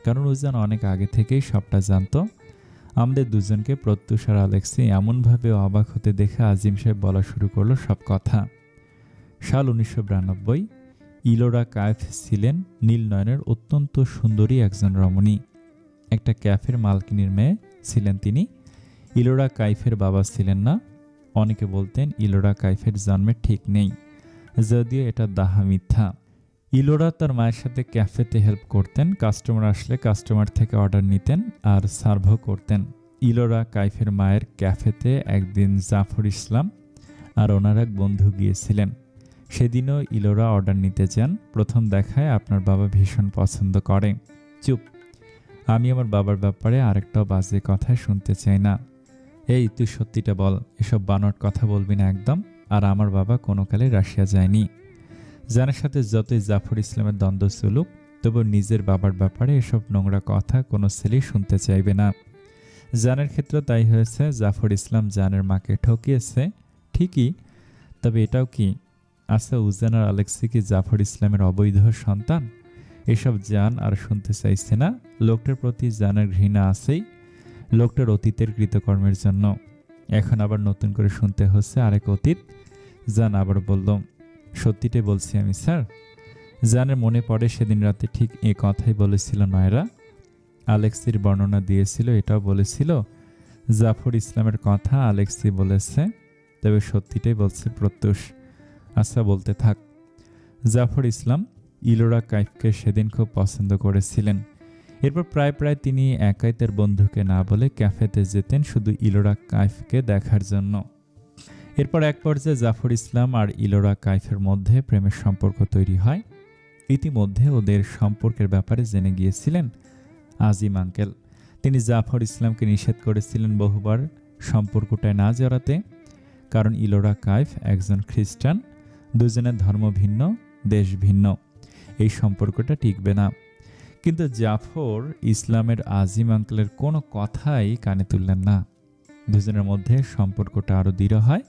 কারণ উজান অনেক আগে থেকেই সবটা জানতো। আমাদের দুজনকে প্রত্যুষ আর আলেক্সি এমনভাবে অবাক হতে দেখে আজিম সাহেব বলা শুরু করলো সব কথা। সাল 1992। ইলোরা কায়েফ ছিলেন নীল নয়নের অত্যন্ত সুন্দরী একজন রমণী। একটা ক্যাফের মালকিনীর মেয়ে ছিলেন তিনি। ইলোরা কাইফের বাবা ছিলেন না। অনেকে বলতেন ইলোরা কাইফের জন্মের ঠিক নেই, যদিও এটা দাহা মিথ্যা। ইলোরা তার মায়ের সাথে ক্যাফেতে হেল্প করতেন। কাস্টমার আসলে কাস্টমার থেকে অর্ডার নিতেন আর সার্ভও করতেন। ইলোরা কাইফের মায়ের ক্যাফেতে একদিন জাফর ইসলাম আর ওনার এক বন্ধু গিয়েছিলেন। সেদিনও ইলোরা অর্ডার নিতে যান। প্রথম দেখায় আপনার বাবা ভীষণ পছন্দ করে। চুপ, আমি আমার বাবার ব্যাপারে আরেকটাও বাজে কথা শুনতে চাই না। এই তুই সত্যিটা বল, এসব বানোয়াট কথা বলবি না একদম। আর আমার বাবা কোনো কালে রাশিয়া যায়নি। জানের সাথে যতই জাফর ইসলামের দ্বন্দ্ব চলুক, তবু নিজের বাবার ব্যাপারে এসব নোংরা কথা কোনো ছেলেই শুনতে চাইবে না। জানের ক্ষেত্রে তাই হয়েছে। জাফর ইসলাম জানের মাকে ঠকিয়েছে ঠিকই, তবে এটাও কি আচ্ছা, উজান আর আলেক্সি কি জাফর ইসলামের অবৈধ সন্তান? এসব জান আর শুনতে চাইছে না। লোকটার প্রতি জানের ঘৃণা আছেই, লোকটার অতীতের কৃতকর্মের জন্য। এখন আবার নতুন করে শুনতে হচ্ছে আরেক অতীত। জান আবার বলল, সত্যিটাই বলছি আমি স্যার। জানের মনে পড়ে সেদিন রাতে ঠিক এ কথাই বলেছিল নয়রা। আলেক্সির বর্ণনা দিয়েছিল, এটাও বলেছিল জাফর ইসলামের কথা আলেক্সি বলেছে। তবে সত্যিটাই বলছে প্রত্যুষ। আচ্ছা বলতে থাক। জাফর ইসলাম ইলোরা কাইফকে সেদিন খুব পছন্দ করেছিলেন। এরপর প্রায় তিনি একাই তার বন্ধুকে না বলে ক্যাফেতে যেতেন শুধু ইলোরা কাইফকে দেখার জন্য। এরপর এক পর্যায়ে জাফর ইসলাম আর ইলোরা কাইফের মধ্যে প্রেমের সম্পর্ক তৈরি হয়। ইতিমধ্যে ওদের সম্পর্কের ব্যাপারে জেনে গিয়েছিলেন আজিম আঙ্কেল। তিনি জাফর ইসলামকে নিষেধ করেছিলেন বহুবার সম্পর্কটায় না জড়াতে, কারণ ইলোরা কাইফ একজন খ্রিস্টান। দুজনের ধর্ম ভিন্ন, দেশ ভিন্ন, এই সম্পর্কটা টিকবে না। কিন্তু জাফর ইসলামের আজিম আঙ্কেলের কোনো কথাই কানে তুললেন না। দুজনের মধ্যে সম্পর্কটা আরও দৃঢ় হয়।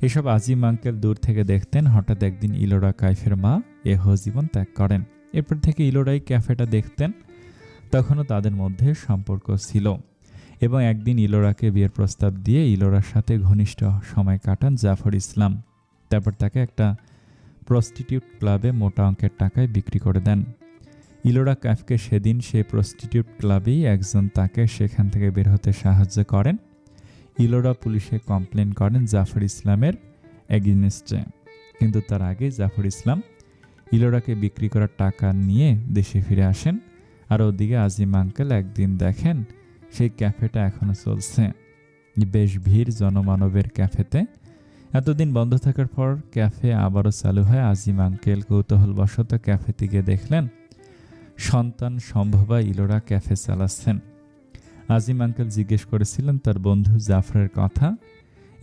এসব আজিম আঙ্কেল দূর থেকে দেখতেন। হঠাৎ একদিন ইলোরা কাইফের মা এহ জীবন ত্যাগ করেন। এরপর থেকে ইলোরাই ক্যাফেটা দেখতেন। তখনও তাদের মধ্যে সম্পর্ক ছিল, এবং একদিন ইলোরাকে বিয়ের প্রস্তাব দিয়ে ইলোরার সাথে ঘনিষ্ঠ সময় কাটান জাফর ইসলাম। তারপর তাকে একটা প্রস্টিটিউট ক্লাবে মোটা অঙ্কের টাকায় বিক্রি করে দেন। ইলোরা কাইফকে সেদিন সেই প্রস্টিটিউট ক্লাবেই একজন তাকে সেখান থেকে বের হতে সাহায্য করেন। ইলোরা পুলিশে কমপ্লেন করেন জাফর ইসলামের এগেইনস্টে। কিন্তু তার আগে জাফর ইসলাম ইলোরাকে বিক্রি করার টাকা নিয়ে দেশে ফিরে আসেন। আর ওদিকে আজিম আঙ্কেল একদিন দেখেন সেই ক্যাফেটা এখনো চলছে। বেশ ভিড় জনমানবের ক্যাফেতে। এতদিন বন্ধ থাকার পর ক্যাফে আবারও চালু হয়। আজিম আঙ্কেল কৌতূহলবশত ক্যাফেতে গিয়ে দেখলেন সন্তান সম্ভবা ইলোরা ক্যাফে চালাচ্ছেন। আজিম আঙ্কেল জিজ্ঞেস করেছিলেন তার বন্ধু জাফরের কথা।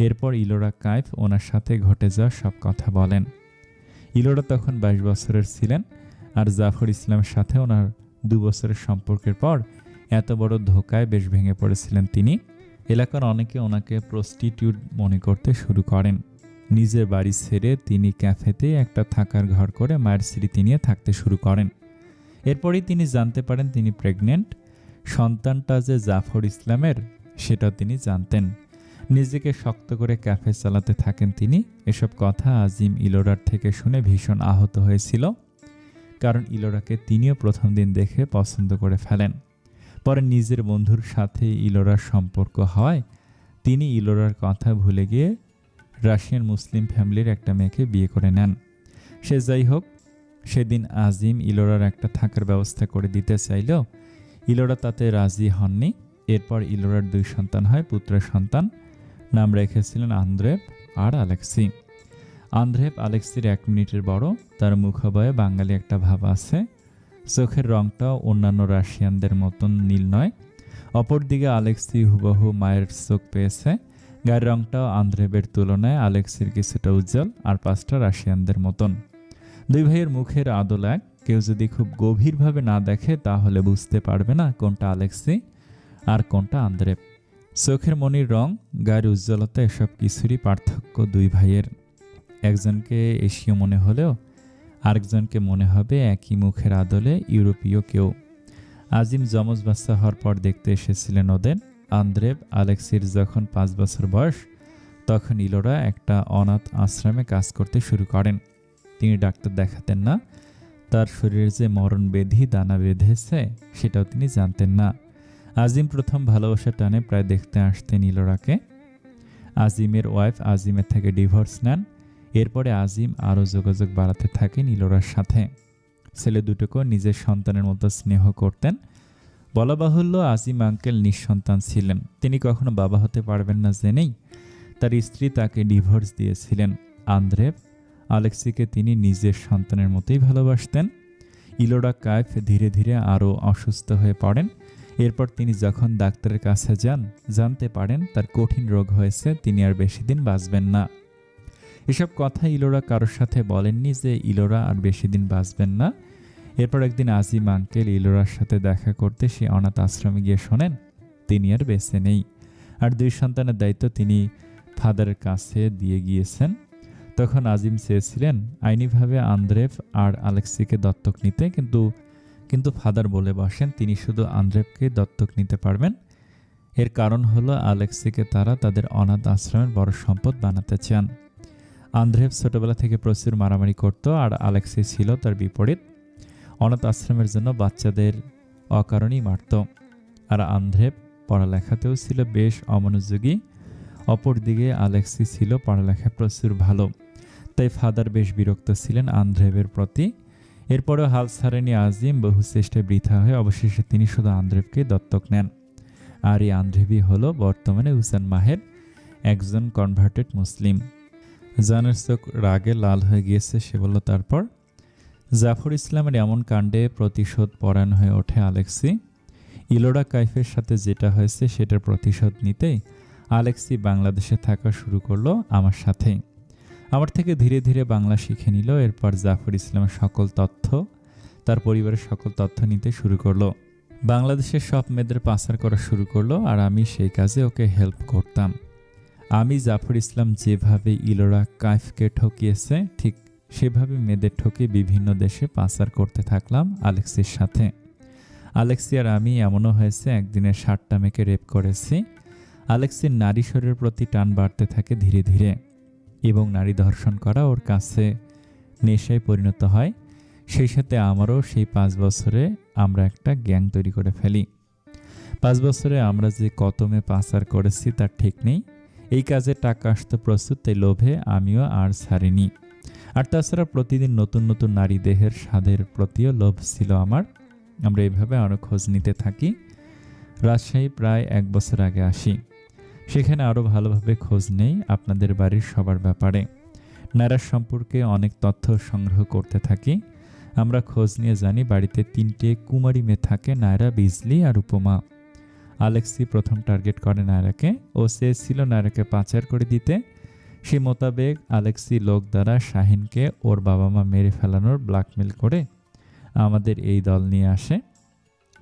এরপর ইলোরা কাইফ ওনার সাথে ঘটে যাওয়া সব কথা বলেন। ইলোরা তখন 22 বছরের ছিলেন, আর জাফর ইসলামের সাথে ওনার 2 বছরের সম্পর্কের পর এত বড় ধোকায় বেশ ভেঙে পড়েছিলেন তিনি। এলাকার অনেকে ওনাকে প্রস্টিটিউট মনে করতে শুরু করেন। নিজের বাড়ি ছেড়ে তিনি ক্যাফেতে একটা থাকার ঘর করে মায়ের স্মৃতি নিয়ে থাকতে শুরু করেন। এরপরই তিনি জানতে পারেন তিনি প্রেগনেন্ট। সন্তানটা যে জাফর ইসলামের সেটাও তিনি জানতেন। নিজেকে শক্ত করে ক্যাফে চালাতে থাকেন তিনি। এসব কথা আজিম ইলোরার থেকে শুনে ভীষণ আহত হয়েছিল, কারণ ইলোরাকে তিনিও প্রথম দিন দেখে পছন্দ করে ফেলেন। পরে নিজের বন্ধুর সাথে ইলোরার সম্পর্ক হওয়ায় তিনি ইলোরার কথা ভুলে গিয়ে রাশিয়ান মুসলিম ফ্যামিলির একটা মেয়েকে বিয়ে করে নেন। সে যাই হোক, সেদিন আজিম ইলোরার একটা থাকার ব্যবস্থা করে দিতে চাইলেও ইলোরা তাতে রাজি হননি। এরপর ইলোরার 2 সন্তান হয়, পুত্রের সন্তান। নাম রেখেছিলেন আন্দ্রেভ আর আলেক্সি। আন্দ্রেভ আলেক্সির 1 মিনিটের বড়। তার মুখবয়ে বাঙালি একটা ভাব আছে। চোখের রংটাও অন্যান্য রাশিয়ানদের মতন নীল নয়। অপরদিকে আলেক্সি হুবহু মায়ের চোখ পেয়েছে। গায়ের রংটাও আন্দ্রেভের তুলনায় আলেক্সির কিছুটা উজ্জ্বল, আর 5টা রাশিয়ানদের মতন। 2 ভাইয়ের মুখের আদল এক। কেউ যদি খুব গভীরভাবে না দেখে তাহলে বুঝতে পারবে না কোনটা আলেক্সি আর কোনটা আন্দ্রেভ। চোখের মনির রং, গায়ের উজ্জ্বলতা, এসব কিছুরই পার্থক্য 2 ভাইয়ের। একজনকে এশীয় মনে হলেও আরেকজনকে মনে হবে একই মুখের আদলে ইউরোপীয় কেউ। আজিম যমজ বাচ্চা হওয়ার পর দেখতে এসেছিলেন ওদের। আন্দ্রেভ আলেক্সির যখন 5 বছর বয়স, তখন ইলোরা একটা অনাথ আশ্রমে কাজ করতে শুরু করেন। তিনি ডাক্তার দেখাতেন না। তার শরীরে যে মরণ ব্যাধি দানা বেঁধেছে সেটাও তিনি জানতেন না। আজিম প্রথম ভালোবাসার টানে প্রায় দেখতে আসতেন ইলোরাকে। আজিমের ওয়াইফ আজিমের থেকে ডিভোর্স নেন। এরপরে আজিম আরও যোগাযোগ বাড়াতে থাকেন ইলোরার সাথে। ছেলে দুটোকেও নিজের সন্তানের মতো স্নেহ করতেন। বলা বাহুল্য, আজিম আঙ্কেল নিঃসন্তান ছিলেন। তিনি কখনো বাবা হতে পারবেন না জেনেই তার স্ত্রী তাকে ডিভোর্স দিয়েছিলেন। আন্দ্রেভ আলেক্সিকে তিনি নিজের সন্তানের মতোই ভালোবাসতেন। ইলোরা কাইফ ধীরে ধীরে আরও অসুস্থ হয়ে পড়েন। এরপর তিনি যখন ডাক্তারের কাছে যান, জানতে পারেন তার কঠিন রোগ হয়েছে, তিনি আর বেশি দিন বাঁচবেন না। এসব কথা ইলোরা কারোর সাথে বলেননি যে ইলোরা আর বেশি দিন বাঁচবেন না। এরপর একদিন আজিম আঙ্কেল ইলোরার সাথে দেখা করতে সে অনাথ আশ্রমে গিয়ে শোনেন তিনি আর বেঁচে নেই, আর 2 সন্তানের দায়িত্ব তিনি ফাদারের কাছে দিয়ে গিয়েছেন। তখন আজিম চেয়েছিলেন আইনিভাবে আন্দ্রেভ আর আলেক্সিকে দত্তক নিতে, কিন্তু ফাদার বলে বসেন তিনি শুধু আন্দ্রেভকে দত্তক নিতে পারবেন। এর কারণ হলো আলেক্সিকে তারা তাদের অনাথ আশ্রমের বড় সম্পদ বানাতে চান। আন্দ্রেভ ছোটবেলা থেকে প্রচুর মারামারি করত, আর আলেক্সি ছিল তার বিপরীত। অনাথ আশ্রমের জন্য বাচ্চাদের অকারণেই মারত। আর আন্দ্রেভ পড়ালেখাতেও ছিল বেশ অমনোযোগী। অপরদিকে আলেক্সি ছিল পড়ালেখায় প্রচুর ভালো। তাই ফাদার বেশ বিরক্ত ছিলেন আন্দ্রেভের প্রতি। এরপরেও হাল ছাড়েনি আজিম। বহু চেষ্টায় বৃথা হয়ে অবশেষে তিনি শুধু আন্দ্রেভকে দত্তক নেন। আর এই আন্দ্রেভই হলো বর্তমানে হুসেন মাহের একজন কনভার্টেড মুসলিম। জানের চোখ রাগে লাল হয়ে গিয়েছে। সে বলল, তারপর? জাফর ইসলামের এমন কাণ্ডে প্রতিশোধ পরায়ণ হয়ে ওঠে আলেক্সি। ইলোরা কাইফের সাথে যেটা হয়েছে সেটার প্রতিশোধ নিতেই আলেক্সি বাংলাদেশে থাকা শুরু করলো আমার সাথেই। আমার থেকে ধীরে ধীরে বাংলা শিখে নিল। এরপর জাফর ইসলামের সকল তথ্য, তার পরিবারের সকল তথ্য নিতে শুরু করলো। বাংলাদেশের সব মেয়েদের পাচার করা শুরু করলো, আর আমি সেই কাজে ওকে হেল্প করতাম। আমি জাফর ইসলাম যেভাবে ইলোরা কাইফকে ঠকিয়েছে, ঠিক সেভাবে মেয়েদের ঠকে বিভিন্ন দেশে পাচার করতে থাকলাম আলেক্সির সাথে। আলেক্সি আর আমি এমনও হয়েছে একদিনে 60টা মেয়েকে রেপ করেছি। আলেক্সির নারী শরীরের প্রতি টান বাড়তে থাকে ধীরে ধীরে, এবং নারী ধর্ষণ করা ওর কাছে নেশায় পরিণত হয়। সেই সাথে আমারও সেই 5 বছরে আমরা একটা গ্যাং তৈরি করে ফেলি। 5 বছরে আমরা যে কত মেয়ে পাচার করেছি তার ঠিক নেই। এই কাজে টাকা আসতে প্রস্তুত, তাই লোভে আমিও আর ছাড়িনি। আর তাছাড়া প্রতিদিন নতুন নতুন নারী দেহের স্বাদের প্রতিও লোভ ছিল আমার। আমরা এইভাবে আরও খোঁজ নিতে থাকি। রাজশাহী প্রায় 1 বছর আগে আসি। সেখানে আরও ভালোভাবে খোঁজ নেই আপনাদের বাড়ির সবার ব্যাপারে। নায়রার সম্পর্কে অনেক তথ্য সংগ্রহ করতে থাকি। আমরা খোঁজ নিয়ে জানি বাড়িতে 3টে কুমারী মেয়ে থাকে, নায়রা, বিজলি আর উপমা। আলেক্সি প্রথম টার্গেট করে নায়রাকে। ও চেয়েছিল নায়রাকে পাচার করে দিতে। সেই মোতাবেক আলেক্সি লোক দ্বারা শাহিনকে ওর বাবা মা মেরে ফেলানোর ব্ল্যাকমেল করে আমাদের এই দল নিয়ে আসে।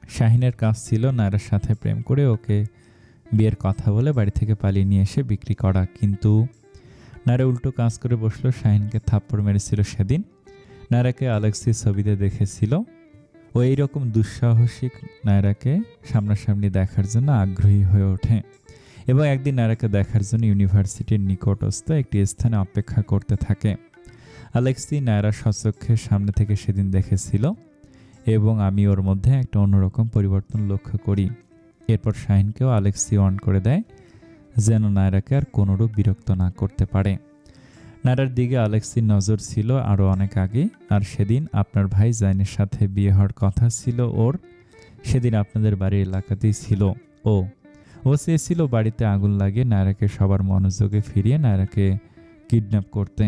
শাহিনের কাজ ছিল নায়রার সাথে প্রেম করে ওকে বিয়ের কথা বলে বাড়ি থেকে পালিয়ে নিয়ে এসে বিক্রি করা, কিন্তু নায়রা উল্টো কাজ করে বসলো। শাহিনকে থাপ্পড় মেরেছিল সেদিন। নায়রাকে আলেক্সি ছবিতে দেখেছিল। ও এইরকম দুঃসাহসিক নায়রাকে সামনাসামনি দেখার জন্য আগ্রহী হয়ে ওঠে এবং একদিন নায়রাকে দেখার জন্য ইউনিভার্সিটির নিকটস্থ একটি স্থানে অপেক্ষা করতে থাকে। আলেক্সি নায়রা স্বচক্ষে সামনে থেকে সেদিন দেখেছিল এবং আমি ওর মধ্যে একটা অন্যরকম পরিবর্তন লক্ষ্য করি। এরপর শাহিনকেও আলেক্সি অন করে দেয় যেন নায়রাকে আর কোনোরূপ বিরক্ত না করতে পারে। নায়রার দিকে আলেক্সির নজর ছিল আরও অনেক আগে। আর সেদিন আপনার ভাই জাইনের সাথে বিয়ে হওয়ার কথা ছিল ওর। সেদিন আপনাদের বাড়ির এলাকাতেই ছিল ও চেয়েছিল বাড়িতে আগুন লাগিয়ে নায়রাকে সবার মনোযোগে ফিরিয়ে নায়রাকে কিডন্যাপ করতে,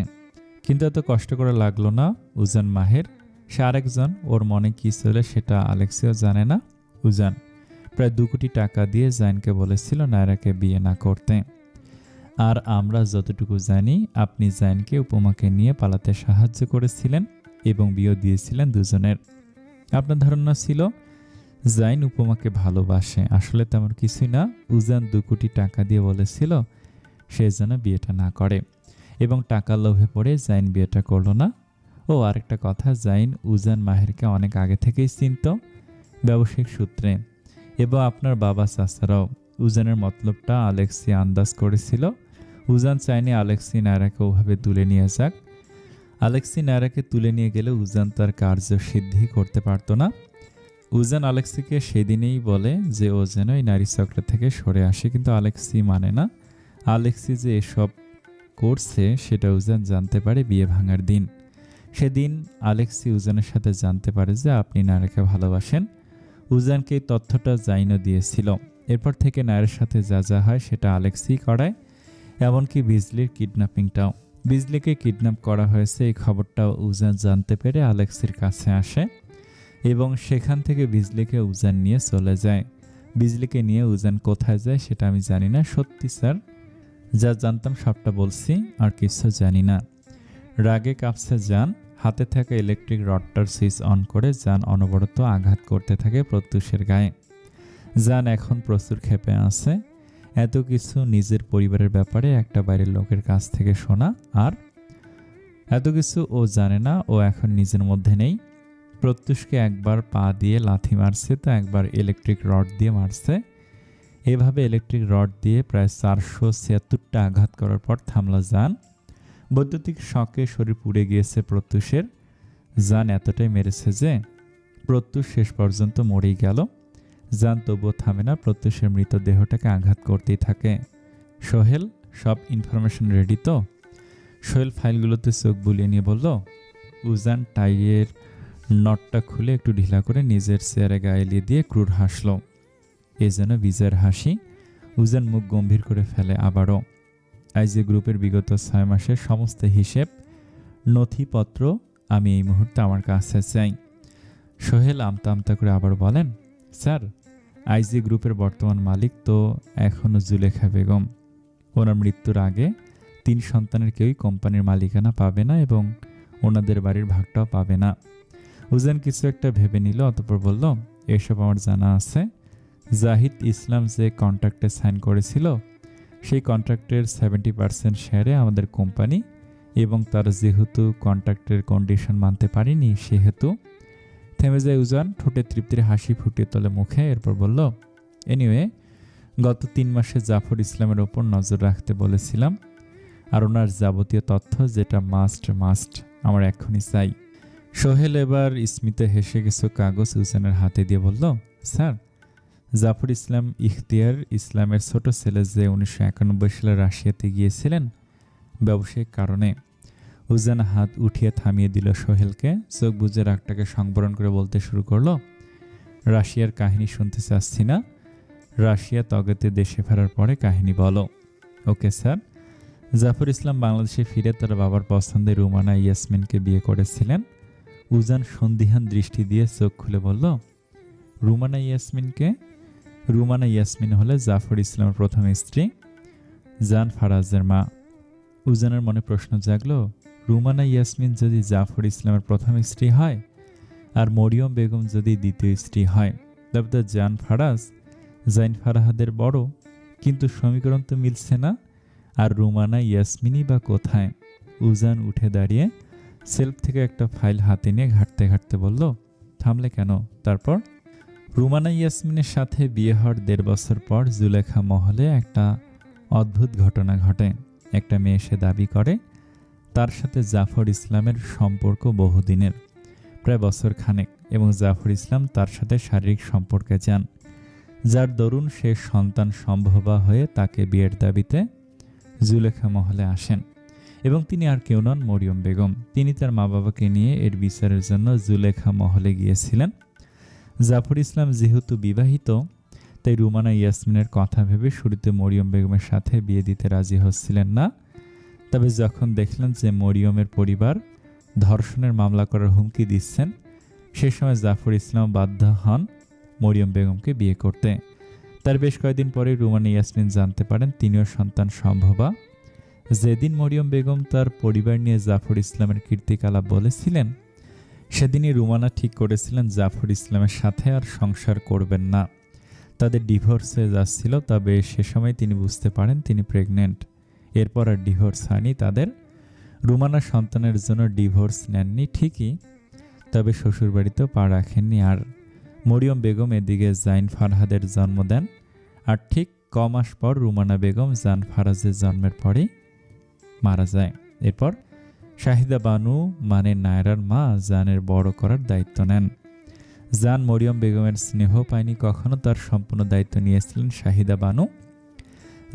কিন্তু এত কষ্ট করে লাগলো না উজান মাহের। সে আরেকজন, ওর মনে কী ছিল সেটা আলেক্সিও জানে না। উজান প্রায় 2 কোটি টাকা দিয়ে জাইনকে বলেছিল নায়রাকে বিয়ে না করতে। আর আমরা যতটুকু জানি আপনি জাইনকে উপমাকে নিয়ে পালাতে সাহায্য করেছিলেন এবং বিয়ে দিয়েছিলেন দুজনের। আপনার ধারণা ছিল জাইন উপমাকে ভালোবাসে, আসলে তেমন কিছুই না। উজান 2 কোটি টাকা দিয়ে বলেছিল সে যেন বিয়েটা না করে এবং টাকার লোভে পড়ে জাইন বিয়েটা করলো না। আরেকটা কথা, জাইন উজান মাহেরকে অনেক আগে থেকেই চিনত ব্যবসায়িক সূত্রে এবং আপনার বাবা চাচারাও। উজানের মতলবটা আলেক্সি আন্দাজ করেছিল। উজান চায়নি আলেক্সি নায়রাকে ওভাবে তুলে নিয়ে যাক। আলেক্সি নায়রাকে তুলে নিয়ে গেলে উজান তার কার্য সিদ্ধি করতে পারত না। উজান আলেক্সিকে সেদিনেই বলে যে ও যেন এই নারী চক্র থেকে সরে আসে, কিন্তু আলেক্সি মানে না। আলেক্সি যে এসব করছে সেটা উজান জানতে পারে বিয়ে ভাঙার দিন। সেদিন আলেক্সি উজানের সাথে জানতে পারে যে আপনি নায়রাকে ভালোবাসেন। উজানকে এই তথ্যটা জাইনও দিয়েছিল। এরপর থেকে নায়রার সাথে যা যা হয় সেটা আলেক্সি করায়, এমনকি বিজলির কিডন্যাপিংটাও। বিজলিকে কিডন্যাপ করা হয়েছে এই খবরটাও উজান জানতে পেরে আলেক্সির কাছে আসে এবং সেখান থেকে বিজলিকে উজান নিয়ে চলে যায়। বিজলিকে নিয়ে উজান কোথায় যায় সেটা আমি জানি না। সত্যি স্যার, যা জানতাম সবটা বলছি, আর কিছু জানি না। রাগে কাঁপছে জান। হাতে থাকা ইলেকট্রিক রডটার সুইচ অন করে জান অনবরত আঘাত করতে থাকে প্রত্যুষের গায়ে। জান এখন প্রচুর ক্ষেপে আছে। এত কিছু নিজের পরিবারের ব্যাপারে একটা বাইরের লোকের কাছ থেকে শোনা, আর এত কিছু ও জানে না। ও এখন নিজের মধ্যে নেই। প্রত্যুষকে একবার পা দিয়ে লাথি মারছে, তো একবার ইলেকট্রিক রড দিয়ে মারছে। এভাবে ইলেকট্রিক রড দিয়ে প্রায় 476টা আঘাত করার পর থামলা জান। বৈদ্যুতিক শকে শরীর পুড়ে গিয়েছে প্রত্যুষের। জান এতটাই মেরেছে যে প্রত্যুষ শেষ পর্যন্ত মরেই গেল। জান তবুও থামে না, প্রত্যুষের মৃতদেহটাকে আঘাত করতেই থাকে। সোহেল, সব ইনফরমেশন রেডি তো? সোহেল ফাইলগুলোতে চোখ বুলিয়ে নিয়ে বলল। উজান টাইয়ের নটটা খুলে একটু ঢিলা করে নিজের চেয়ারে গায়ে দিয়ে ক্রুর হাসল। এ যেন বিজয়ের হাসি। উজান মুখ গম্ভীর করে ফেলে আবারও। আইজি গ্রুপের বিগত 6 মাসের সমস্ত হিসেব, নথিপত্র আমি এই মুহূর্তে আমার কাছে চাই। সোহেল আমতা আমতা করে আবার বলেন, স্যার, আইজি গ্রুপের বর্তমান মালিক তো এখনও জুলেখা বেগম। ওনার মৃত্যুর আগে 3 সন্তানের কেউই কোম্পানির মালিকানা পাবে না এবং ওনাদের বাড়ির ভাগটাও পাবে না। উজান কিছু একটা ভেবে নিল, অতঃপর বলল, এসব আমার জানা আছে। জাহিদ ইসলাম যে কন্ট্রাক্টে সাইন করেছিল সেই কন্ট্রাক্টের 70% শেয়ারে আমাদের কোম্পানি, এবং তার যেহেতু কন্ট্রাক্টের কন্ডিশন মানতে পারিনি সেহেতু। থেমে যায় উজান, ঠোঁটে তৃপ্তির হাসি ফুটিয়ে তোলে মুখে। এরপর বলল, এনিওয়ে, গত 3 মাসে জাফর ইসলামের ওপর নজর রাখতে বলেছিলাম, আর ওনার যাবতীয় তথ্য যেটা মাস্ট আমার এক্ষুনি চাই। সোহেল এবার স্মিতে হেসে কিছু কাগজ উজানের হাতে দিয়ে বলল, স্যার, জাফর ইসলাম ইখতিয়ার ইসলামের ছোট ছেলে যে 1991 সালে রাশিয়াতে গিয়েছিলেন ব্যবসায়িক কারণে। উজান হাত উঠিয়ে থামিয়ে দিল সোহেলকে। চোখ বুজে রাগটাকে সংবরণ করে বলতে শুরু করলো, রাশিয়ার কাহিনী শুনতে চাচ্ছি না। রাশিয়া তগতে দেশে ফেরার পরে কাহিনী বলো। Okay sir. জাফর ইসলাম বাংলাদেশে ফিরে তার বাবার পছন্দের রুমানা ইয়াসমিনকে বিয়ে করেছিলেন। উজান সন্দিহান দৃষ্টি দিয়ে চোখ খুলে বলল, রুমানা ইয়াসমিনকে? রুমানা ইয়াসমিন হলে জাফর ইসলামের প্রথম স্ত্রী, জান ফারাজের মা। উজানের মনে প্রশ্ন জাগলো, রুমানা ইয়াসমিন যদি জাফর ইসলামের প্রথম স্ত্রী হয় আর মরিয়ম বেগম যদি দ্বিতীয় স্ত্রী হয়, তবে তো জাইন ফারাহাদের বড়, কিন্তু সমীকরণ তো মিলছে না। আর রুমানা ইয়াসমিনই বা কোথায়? উজান উঠে দাঁড়িয়ে সেলফ থেকে একটা ফাইল হাতে নিয়ে ঘাঁটতে ঘাঁটতে বলল, থামলে কেন? তারপর রুমানা ইয়াসমিনের সাথে বিয়ে হওয়ার 1.5 বছর পর জুলেখা মহলে একটা অদ্ভুত ঘটনা ঘটে। একটা মেয়ে এসে দাবি করে তার সাথে জাফর ইসলামের সম্পর্ক বহুদিনের, প্রায় বছর খানেক, এবং জাফর ইসলাম তার সাথে শারীরিক সম্পর্কে যান, যার দরুন সে সন্তান সম্ভবা হয়ে তাকে বিয়ের দাবিতে জুলেখা মহলে আসেন। এবং তিনি আর কেউ নন, মরিয়ম বেগম। তিনি তার মা বাবাকে নিয়ে এর বিচারের জন্য জুলেখা মহলে গিয়েছিলেন। জাফর ইসলাম যেহেতু বিবাহিত, তাই রুমানা ইয়াসমিনের কথা ভেবে শুরুতে মরিয়ম বেগমের সাথে বিয়ে দিতে রাজি হচ্ছিলেন না। তবে যখন দেখলেন যে মরিয়মের পরিবার ধর্ষণের মামলা করার হুমকি দিচ্ছেন, সে সময় জাফর ইসলাম বাধ্য হন মরিয়ম বেগমকে বিয়ে করতে। তার বেশ কয়েকদিন পরে রুমানা ইয়াসমিন জানতে পারেন তিনিও সন্তান সম্ভবা। যেদিন মরিয়ম বেগম তার পরিবার নিয়ে জাফর ইসলামের কীর্তিকলাপ বলেছিলেন, সেদিনই রুমানা ঠিক করেছিলেন জাফর ইসলামের সাথে আর সংসার করবেন না। তাদের ডিভোর্স হয়ে যাচ্ছিল, তবে সে সময় তিনি বুঝতে পারেন তিনি প্রেগনেন্ট। এরপর আর ডিভোর্স হয়নি তাদের। রুমানা সন্তানের জন্য ডিভোর্স নেননি ঠিকই, তবে শ্বশুরবাড়িতেও পা রাখেননি। আর মরিয়ম বেগম এদিকে জাইন ফারহাদের জন্ম দেন। আর ঠিক কমাস পর রুমানা বেগম জান ফারাজের জন্মের পরেই মারা যায়। এরপর শাহিদা বানু মানে নায়রার মা জানের বড় করার দায়িত্ব নেন। জান মরিয়ম বেগমের স্নেহ পায়নি কখনো, তার সম্পূর্ণ দায়িত্ব নিয়েছিলেন শাহিদা বানু।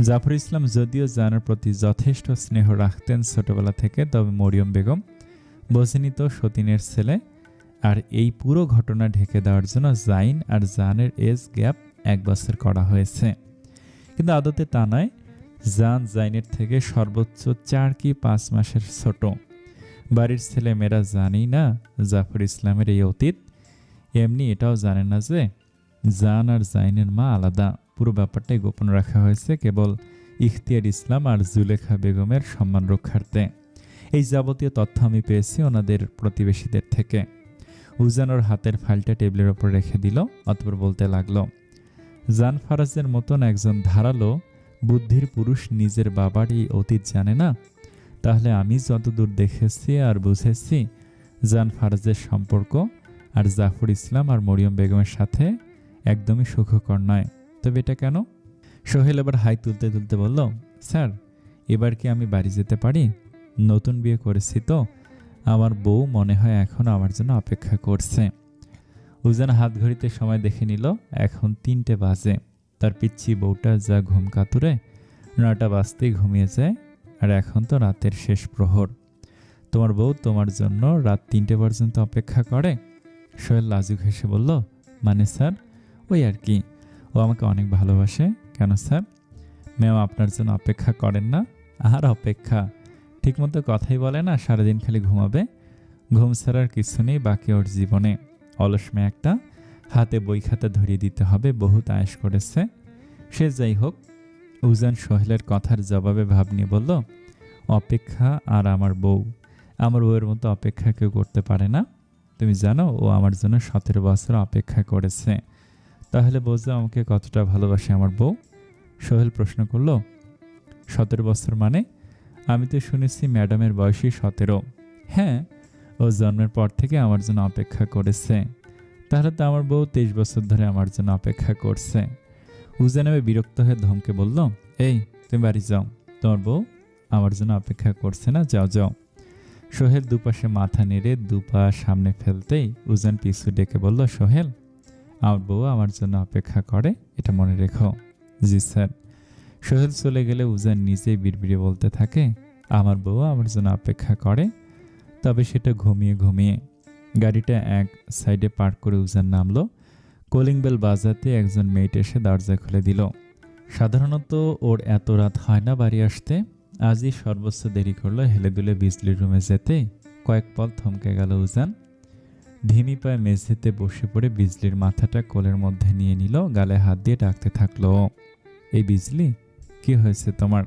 জাফর ইসলাম যদিও জানের প্রতি যথেষ্ট স্নেহ রাখতেন ছোটবেলা থেকে, তবে মরিয়ম বেগম বোঝেনি তো সতীনের ছেলে। আর এই পুরো ঘটনা ঢেকে দেওয়ার জন্য জাইন আর জানের এজ গ্যাপ 1 বছর করা হয়েছে। কিন্তু আদতে তা নয়। জাইনের থেকে সর্বোচ্চ 4 কি 5 মাসের ছোট। বাড়ির ছেলে মেয়েরা জানেই না জাফর ইসলামের এই অতীত। এমনি এটাও জানে না যে জান আর জাইনের মা আলাদা। পুরো ব্যাপারটাই গোপন রাখা হয়েছে কেবল ইখতিয়ার ইসলাম আর জুলেখা বেগমের সম্মান রক্ষার্থে। এই যাবতীয় তথ্য আমি পেয়েছি ওনাদের প্রতিবেশীদের থেকে। উজান ওর হাতের ফাইলটা টেবিলের ওপর রেখে দিল, অতঃপর বলতে লাগলো, জান ফারাজের মতন একজন ধারালো বুদ্ধির পুরুষ নিজের বাবার এই অতীত জানে না? তাহলে আমি যতদূর দেখেছি আর বুঝেছি, জান ফারাজের সম্পর্ক আর জাফর ইসলাম আর মরিয়ম বেগমের সাথে একদমই সুখকর নয়। তবে এটা কেন? সোহেল এবার হাই তুলতে তুলতে বলল, স্যার, এবার কি আমি বাড়ি যেতে পারি? নতুন বিয়ে করেছি তো, আমার বউ মনে হয় এখন আমার জন্য অপেক্ষা করছে। উজান হাত ঘড়িতে সময় দেখে নিল, এখন 3টে বাজে। তার পিচ্ছি বউটা যা ঘুম কাতুরে, 9টা বাজতেই ঘুমিয়ে যায়। আর এখন তো রাতের শেষ প্রহর। তোমার বউ তোমার জন্য রাত 3টে পর্যন্ত অপেক্ষা করে? সোহেল লাজুক হেসে বলল, মানে স্যার, ওই আর কি, ও আমাকে অনেক ভালোবাসে। কেন স্যার, ম্যাম আপনার জন্য অপেক্ষা করেন না? আর অপেক্ষা, ঠিকমতো কথাই বলে না, সারাদিন খালি ঘুমাবে। ঘুম ছাড়ার কিছু নেই বাকি ওর জীবনে। অলস মেয়ে একটা, হাতে বই খাতা ধরিয়ে দিতে হবে, বহুত আয়েশ করেছে। সে যাই হোক। উজান সোহেলের কথার জবাবে ভাব নিয়ে বলল, অপেক্ষা আর আমার বউয়ের মতো অপেক্ষা কেউ করতে পারে না। তুমি জানো ও আমার জন্য 17 বছর অপেক্ষা করেছে। তাহলে বোঝো আমাকে কতটা ভালোবাসে আমার বউ। সোহেল প্রশ্ন করল, 17 বছর মানে? আমি তো শুনেছি ম্যাডামের বয়সই 17। হ্যাঁ, ও জন্মের পর থেকে আমার জন্য অপেক্ষা করেছে। তাহলে তো আমার বউ 23 বছর ধরে আমার জন্য অপেক্ষা করছে। উজানবে বিরক্ত হয়ে ধমকে বলল, এই তুমি বাড়ি যাও, তোমার বউ আমার জন্য অপেক্ষা করছে না, যাও যাও। সোহেল দুপাশে মাথা নেড়ে দুপা সামনে ফেলতেই উজান পিছু ডেকে বলল, সোহেল, আমার বউ আমার জন্য অপেক্ষা করে, এটা মনে রেখো। জি স্যার। সোহেল চলে গেলে উজান নিজেই বিড়বিড়ে বলতে থাকে, আমার বউ আমার জন্য অপেক্ষা করে, তবে সেটা ঘুমিয়ে ঘুমিয়ে। গাড়িটা এক সাইডে পার্ক করে উজান নামলো। কলিং বেল বাজাতে একজন মেয়েট এসে দরজা খুলে দিল। সাধারণত ওর এত রাত হয় না বাড়ি আসতে, আজই সর্বোচ্চ দেরি করলো হেলে দুলে বিজলির রুমে যেতে। কয়েক পল থমকে গেল উজান। ধিমি পায়ে মেঝেতে বসে পড়ে বিজলির মাথাটা কোলের মধ্যে নিয়ে নিল, গালে হাত দিয়ে ডাকতে থাকলো, এই বিজলি, কি হয়েছে তোমার?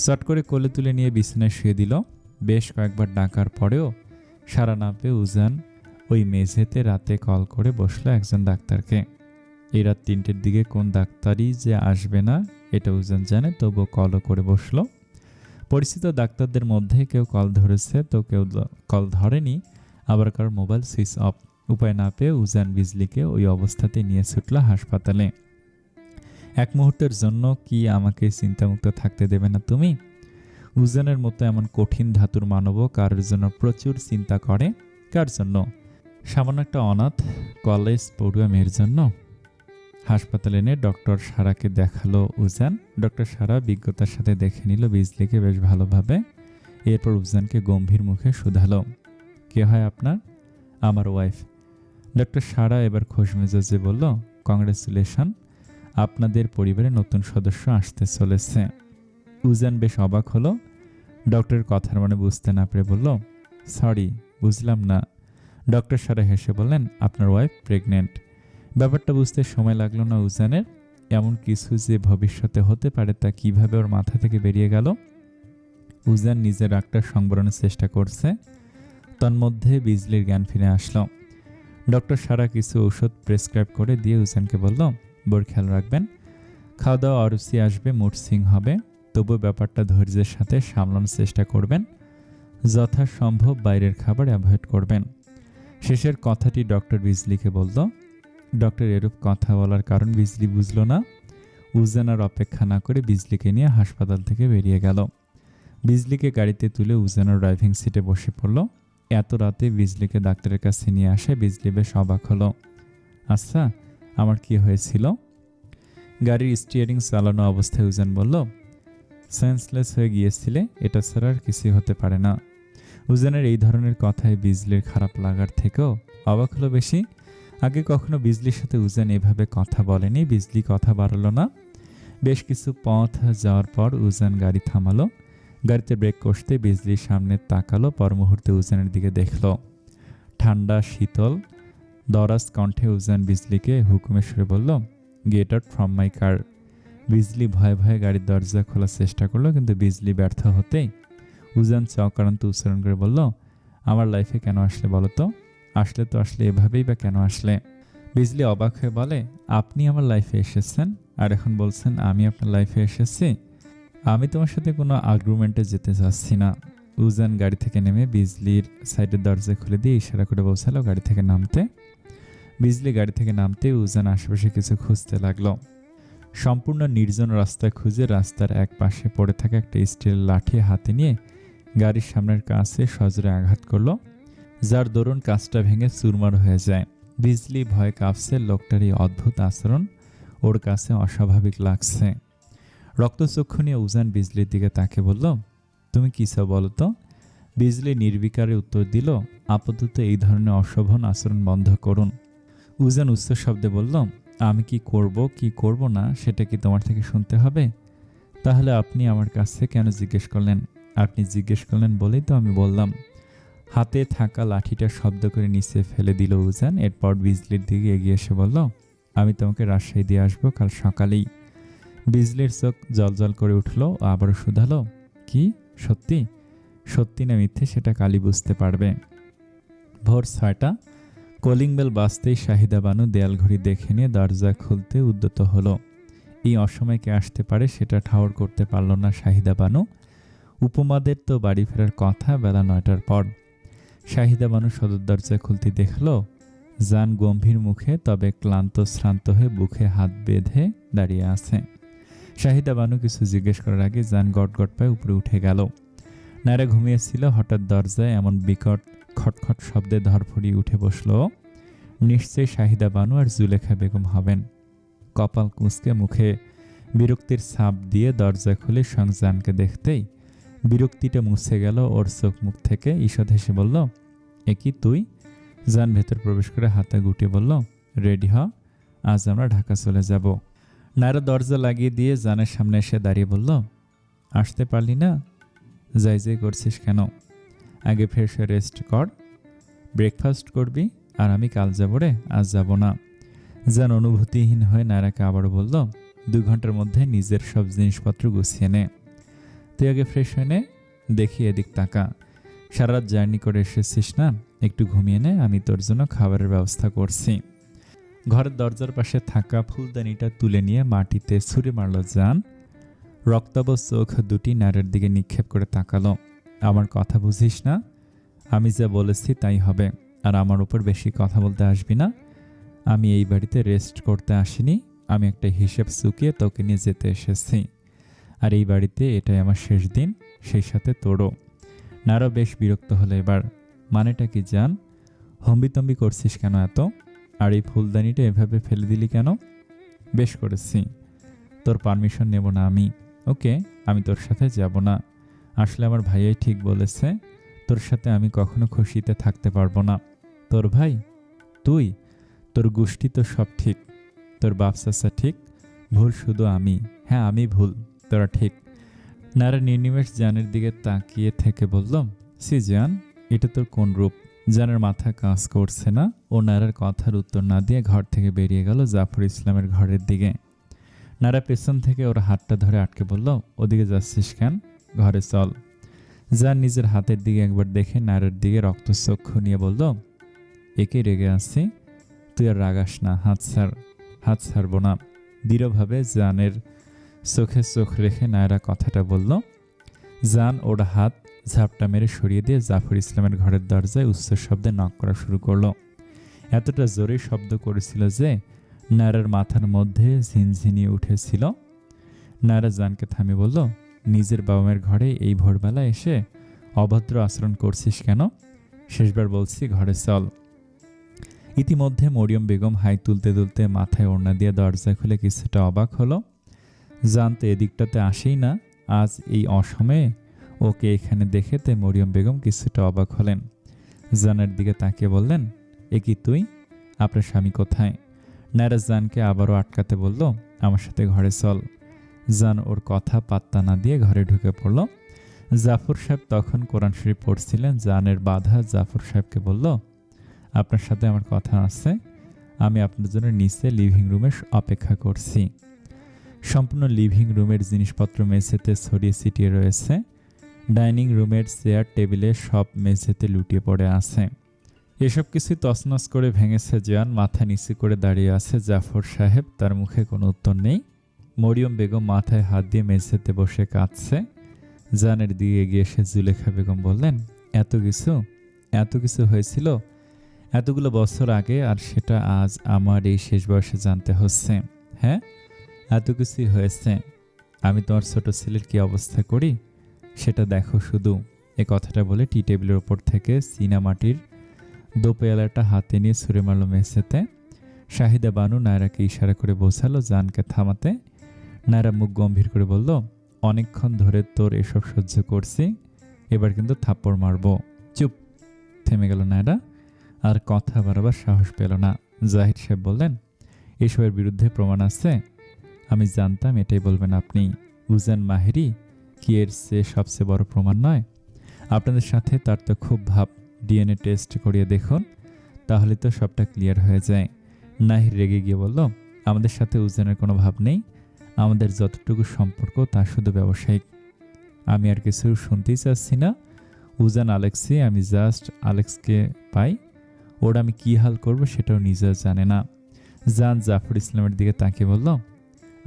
চট করে কোলে তুলে নিয়ে বিছানায় শুয়ে দিল। বেশ কয়েকবার ডাকার পরেও সাড়া না পেয়ে উজান ওই মেঝেতে রাতে কল করে বসলো একজন ডাক্তারকে। এই রাত 3টের দিকে কোন ডাক্তারই যে আসবে না এটা উজান জানে, তবুও কলও করে বসলো। পরিচিত ডাক্তারদের মধ্যে কেউ কল ধরেছে তো কেউ কল ধরেনি, আবার কারোর মোবাইল সুইচ অফ। উপায় না পেয়ে উজান বিজলিকে ওই অবস্থাতে নিয়ে ছুটল হাসপাতালে। এক মুহূর্তের জন্য কি আমাকে চিন্তামুক্ত থাকতে দেবে না তুমি? উজানের মতো এমন কঠিন ধাতুর মানবও কারোর জন্য প্রচুর চিন্তা করে। কার জন্য? সামান্য একটা অনাথ কলেজ পড়ুয়া মেয়ের জন্য। হাসপাতালে এনে ডক্টর সারাকে দেখালো উজান। ডক্টর সারা বিজ্ঞতার সাথে দেখে নিল বিজলিকে বেশ ভালোভাবে। এরপর উজানকে গম্ভীর মুখে শুধালো, কে হয় আপনার? আমার ওয়াইফ। ডক্টর সারা এবার খোশ মেজাজে বলল, কংগ্রেচুলেশন, আপনাদের পরিবারে নতুন সদস্য আসতে চলেছে। উজান বেশ অবাক হলো। ডক্টরের কথার মানে বুঝতে না পেরে বলল, সরি, বুঝলাম না। ডক্টর সারা হেসে বললেন, আপনার ওয়াইফ প্রেগনেন্ট। ব্যাপারটা বুঝতে সময় লাগলো না উজানের। এমন কিছু যে ভবিষ্যতে হতে পারে তা কিভাবে ওর মাথা থেকে বেরিয়ে গেল। উজান নিজের রাগটা সংবরণের চেষ্টা করছে। তন্মধ্যে বিজলির জ্ঞান ফিরে আসলো। ডক্টর সারা কিছু ঔষধ প্রেসক্রাইব করে দিয়ে উজানকে বলল, বড় খেয়াল রাখবেন, খাওয়া দাওয়া অরুচি আসবে, মুড সুইং হবে, তবু ব্যাপারটা ধৈর্যের সাথে সামলানোর চেষ্টা করবেন। যথাসম্ভব বাইরের খাবার অ্যাভয়েড করবেন। শেষের কথাটি ডক্টর বিজলিকে বলল। ডক্টর এরূপ কথা বলার কারণ বিজলি বুঝল না। উজান আর অপেক্ষা না করে বিজলিকে নিয়ে হাসপাতাল থেকে বেরিয়ে গেল। বিজলিকে গাড়িতে তুলে উজানের ড্রাইভিং সিটে বসে পড়ল। এত রাতে বিজলিকে ডাক্তারের কাছে নিয়ে আসে বিজলি বেশ অবাক হলো। আচ্ছা, আমার কি হয়েছিল? গাড়ির স্টিয়ারিং চালানো অবস্থায় উজান বলল, সেন্সলেস হয়ে গিয়েছিলে, এটা ছাড়া আর কিছুই হতে পারে না। উজানের এই ধরনের কথায় বিজলির খারাপ লাগার থেকেও অবাক হলো বেশি। আগে কখনো বিজলির সাথে উজান এভাবে কথা বলেনি। বিজলি কথা বাড়ালো না। বেশ কিছু পথ যাওয়ার পর উজান গাড়ি থামালো। গাড়িতে ব্রেক কষতে বিজলির সামনে তাকালো। পর মুহূর্তে উজানের দিকে দেখলো। ঠান্ডা শীতল দরাজ কণ্ঠে উজান বিজলিকে হুকুমের সুরে বলল, গেট আউট ফ্রম মাই কার। বিজলি ভয়ে ভয়ে গাড়ির দরজা খোলার চেষ্টা করলো, কিন্তু বিজলি ব্যর্থ হতেই উজান চকারান্ত উচ্চারণ করে বলল, আমার লাইফে কেন আসলে বলো তো? আসলে তো আসলে এভাবেই বা কেন আসলে? বিজলি অবাক হয়ে বলে, আপনি আমার লাইফে এসেছেন আর এখন বলছেন আমি আপনার লাইফে এসেছি? আমি তোমার সাথে কোনো আর্গুমেন্টে যেতে চাচ্ছি না। উজান গাড়ি থেকে নেমে বিজলির সাইডের দরজা খুলে দিয়ে ইশারা করে বলছিল গাড়ি থেকে নামতে। বিজলি গাড়ি থেকে নামতে উজান আশেপাশে কিছু খুঁজতে লাগলো। সম্পূর্ণ নির্জন রাস্তা খুঁজে রাস্তার এক পাশে পড়ে থাকা একটা স্টিল লাঠি হাতে নিয়ে গাড়ির সামনের কাছে সজোরে আঘাত করলো, যার দরুন কাঁচটা ভেঙে চুরমার হয়ে যায়। বিজলি ভয় কাঁপছে। লোকটার এই অদ্ভুত আচরণ ওর কাছে অস্বাভাবিক লাগছে। রক্তচক্ষু নিয়ে উজান বিজলির দিকে তাকে বলল, তুমি কি চাও বলো তো? বিজলি নির্বিকারে উত্তর দিল, আপাতত এই ধরনের অশোভন আচরণ বন্ধ করুন। উজান উচ্চ শব্দে বলল, আমি কি করব না সেটা কি তোমার থেকে শুনতে হবে? তাহলে আপনি আমার কাছে কেন জিজ্ঞেস করলেন? আপনি জিজ্ঞেস করলেন বলেই তো আমি বললাম। হাতে থাকা লাঠিটা শব্দ করে নিচে ফেলে দিল উজান। এরপর বিজলির দিকে এগিয়ে এসে বলল, আমি তোমাকে রাজশাহী দিয়ে আসবো কাল সকালেই। বিজলির চোখ জলজল করে উঠল। আবারও শুধালো, কি সত্যি? সত্যি না মিথ্যে সেটা কালই বুঝতে পারবে। ভোর 6টা। কলিং বেল বাজতেই শাহিদা বানু দেয়াল ঘড়ি দেখে নিয়ে দরজা খুলতে উদ্যত হলো। এই অসময়ে কে আসতে পারে সেটা ঠাউর করতে পারল না শাহিদা বানু। উপমাদের তো বাড়ি ফেরার কথা বেলা 9টার পর। শাহিদা বানু সদর দরজা খুলতে দেখল জান গম্ভীর মুখে তবে ক্লান্ত শ্রান্ত হয়ে বুকে হাত বেঁধে দাঁড়িয়ে আছে। শাহিদা বানু কিছু জিজ্ঞেস করার আগে জান গটগট পায়ে উপরে উঠে গেল। নায়রা ঘুমিয়েছিল। হঠাৎ দরজায় এমন বিকট খটখট শব্দে ধরফড়িয়ে উঠে বসল। নিশ্চয়ই শাহিদা বানু আর জুলেখা বেগম হবেন। কপাল কুঁচকে মুখে বিরক্তির ছাপ দিয়ে দরজা খুলে সংজানকে দেখতেই বিরক্তিটা মুছে গেল ওর চোখ মুখ থেকে। ঈষৎ হেসে বলল, এ কি তুই? জান ভেতর প্রবেশ করে হাতে গুটিয়ে বলল, রেডি হ, আজ আমরা ঢাকা চলে যাব। নায়রা দরজা লাগিয়ে দিয়ে জানের সামনে এসে দাঁড়িয়ে বলল, আসতে পারলি না? যাই যাই করছিস কেন? আগে ফ্রেশ রেস্ট কর, ব্রেকফাস্ট করবি, আর আমি কাল যাব রে, আজ যাব না। জান অনুভূতিহীন হয়ে নায়রাকে আবারও বলল, 2 ঘন্টার মধ্যে নিজের সব জিনিসপত্র গুছিয়ে নে। তুই আগে ফ্রেশ হয়ে নে, দেখি এদিক তাকা। সারা রাত জার্নি করে এসেছিস না, একটু ঘুমিয়ে নে, আমি তোর জন্য খাবারের ব্যবস্থা করছি। ঘরের দরজার পাশে থাকা ফুলদানিটা তুলে নিয়ে মাটিতে ছুঁড়ে মারল জান। রক্তাভ চোখ দুটি নারের দিকে নিক্ষেপ করে তাকালো। আমার কথা বুঝিস না? আমি যা বলেছি তাই হবে, আর আমার উপর বেশি কথা বলতে আসবি না। আমি এই বাড়িতে রেস্ট করতে আসিনি, আমি একটা হিসেব চুকিয়ে তোকে নিয়ে যেতে এসেছি। আর এই বাড়িতে এটাই আমার শেষ দিন, সেই সাথে তোরও। নারা বেশ বিরক্ত হলো এবার। মানেটা কি জান? হম্বিতম্বি করছিস কেন এত? আর এই ফুলদানিটা এভাবে ফেলে দিলি কেন? বেশ করেছি, তোর পারমিশন নেব না আমি। ওকে, আমি তোর সাথে যাব না। আসলে আমার ভাইয়াই ঠিক বলেছে, তোর সাথে আমি কখনো খুশিতে থাকতে পারবো না। তোর ভাই? তুই? তোর গোষ্ঠী তো সব ঠিক, তোর বাপ চাচা ঠিক, ভুল শুধু আমি। হ্যাঁ, আমি ভুল, তোরা ঠিক। নারা নির্নিমেষ জানের দিকে তাকিয়ে থেকে বলল, সি জান, এটা তোর কোন রূপ? জানের মাথা কাজ করছে না। ও নারার কথার উত্তর না দিয়ে ঘর থেকে বেরিয়ে গেল জাফর ইসলামের ঘরের দিকে। নারা পেছন থেকে ওর হাতটা ধরে আটকে বলল, ওদিকে যাচ্ছিস কেন? ঘরে চল। জান নিজের হাতের দিকে একবার দেখে নারার দিকে রক্তচক্ষু নিয়ে বলল, একে রেগে আসছি? তুই আর রাগাস না, হাত ছাড়। হাত ছাড়বো না। দৃঢ়ভাবে জানের চোখে চোখ রেখে নায়রা কথাটা বলল। জান ওর হাত ঝাপটা মেরে সরিয়ে দিয়ে জাফর ইসলামের ঘরের দরজায় উচ্চ শব্দে নক করা শুরু করলো। এতটা জোরে শব্দ করেছিল যে নায়রার মাথার মধ্যে ঝিনঝিনিয়ে উঠেছিল। নায়রা জানকে থামিয়ে বলল, নিজের বাবা মায়ের ঘরে এই ভোরবেলা এসে অভদ্র আচরণ করছিস কেন? শেষবার বলছি, ঘরে চল। ইতিমধ্যে মরিয়ম বেগম হাই তুলতে তুলতে মাথায় ওড়না দিয়ে দরজা খুলে কিছুটা অবাক হলো। জান তো এদিকটাতে আসেই না, আজ এই অসময়ে ওকে এখানে দেখেতে মরিয়ম বেগম কিছুটা অবাক হলেন। জানের দিকে তাকিয়ে বললেন, এ কি তুই? আপনার স্বামী কোথায়? নায়রা জানকে আবারও আটকাতে বলল, আমার সাথে ঘরে চল। জান ওর কথা পাত্তা না দিয়ে ঘরে ঢুকে পড়ল। জাফর সাহেব তখন কোরআন শরীফ পড়ছিলেন। জানের বাধা জাফর সাহেবকে বলল, আপনার সাথে আমার কথা আছে, আমি আপনার জন্য নিচে লিভিং রুমে অপেক্ষা করছি। সম্পূর্ণ লিভিং রুমের জিনিসপত্র মেঝেতে ছড়িয়ে ছিটিয়ে রয়েছে। ডাইনিং রুমের চেয়ার টেবিলে সব মেঝেতে লুটিয়ে পড়ে আছে। এসব কিছু তছনছ করে ভেঙেছে জান। মাথা নিচু করে দাঁড়িয়ে আছে জাফর সাহেব, তার মুখে কোনো উত্তর নেই। মরিয়ম বেগম মাথায় হাত দিয়ে মেঝেতে বসে কাঁদছে। জানের দিকে এগিয়ে এসে জুলেখা বেগম বললেন, এত কিছু হয়েছিল এতগুলো বছর আগে, আর সেটা আজ আমার এই শেষ বয়সে জানতে হচ্ছে। হ্যাঁ, এত কিছুই হয়েছে। আমি তোমার ছোট ছেলের কি অবস্থা করি সেটা দেখো শুধু। এ কথাটা বলে টি টেবিলের ওপর থেকে চীনামাটির দোপেয়ালাটা হাতে নিয়ে ছুঁড়ে মারল মেঝেতে। শাহিদা বানু নায়রাকে ইশারা করে বোঝালো জানকে থামাতে। নায়রা মুখ গম্ভীর করে বলল, অনেকক্ষণ ধরে তোর এসব সহ্য করছি, এবার কিন্তু থাপ্পড় মারবো। চুপ। থেমে গেল নায়রা, আর কথা বাড়াবার সাহস পেল না। জাহিদ সাহেব বললেন, এসবের বিরুদ্ধে প্রমাণ আছে? আমি জানতাম এটাই বলবেন আপনি। উজান মাহেরি কি এর চেয়ে সবচেয়ে বড় প্রমাণ নয়? আপনাদের সাথে তার তো খুব ভাব, ডিএনএ টেস্ট করিয়ে দেখুন, তাহলে তো সবটা ক্লিয়ার হয়ে যায়। নাহির রেগে গিয়ে বলল, আমাদের সাথে উজানের কোনো ভাব নেই, আমাদের যতটুকু সম্পর্ক তা শুধু ব্যবসায়িক। আমি আর কিছু শুনতেই চাচ্ছি না। উজান আলেক্সি, আমি জাস্ট আলেক্সকে পাই, ওর আমি কি হাল করব সেটাও নিজেও জানে না। জান জাফর ইসলামের দিকে তাকিয়ে বলল,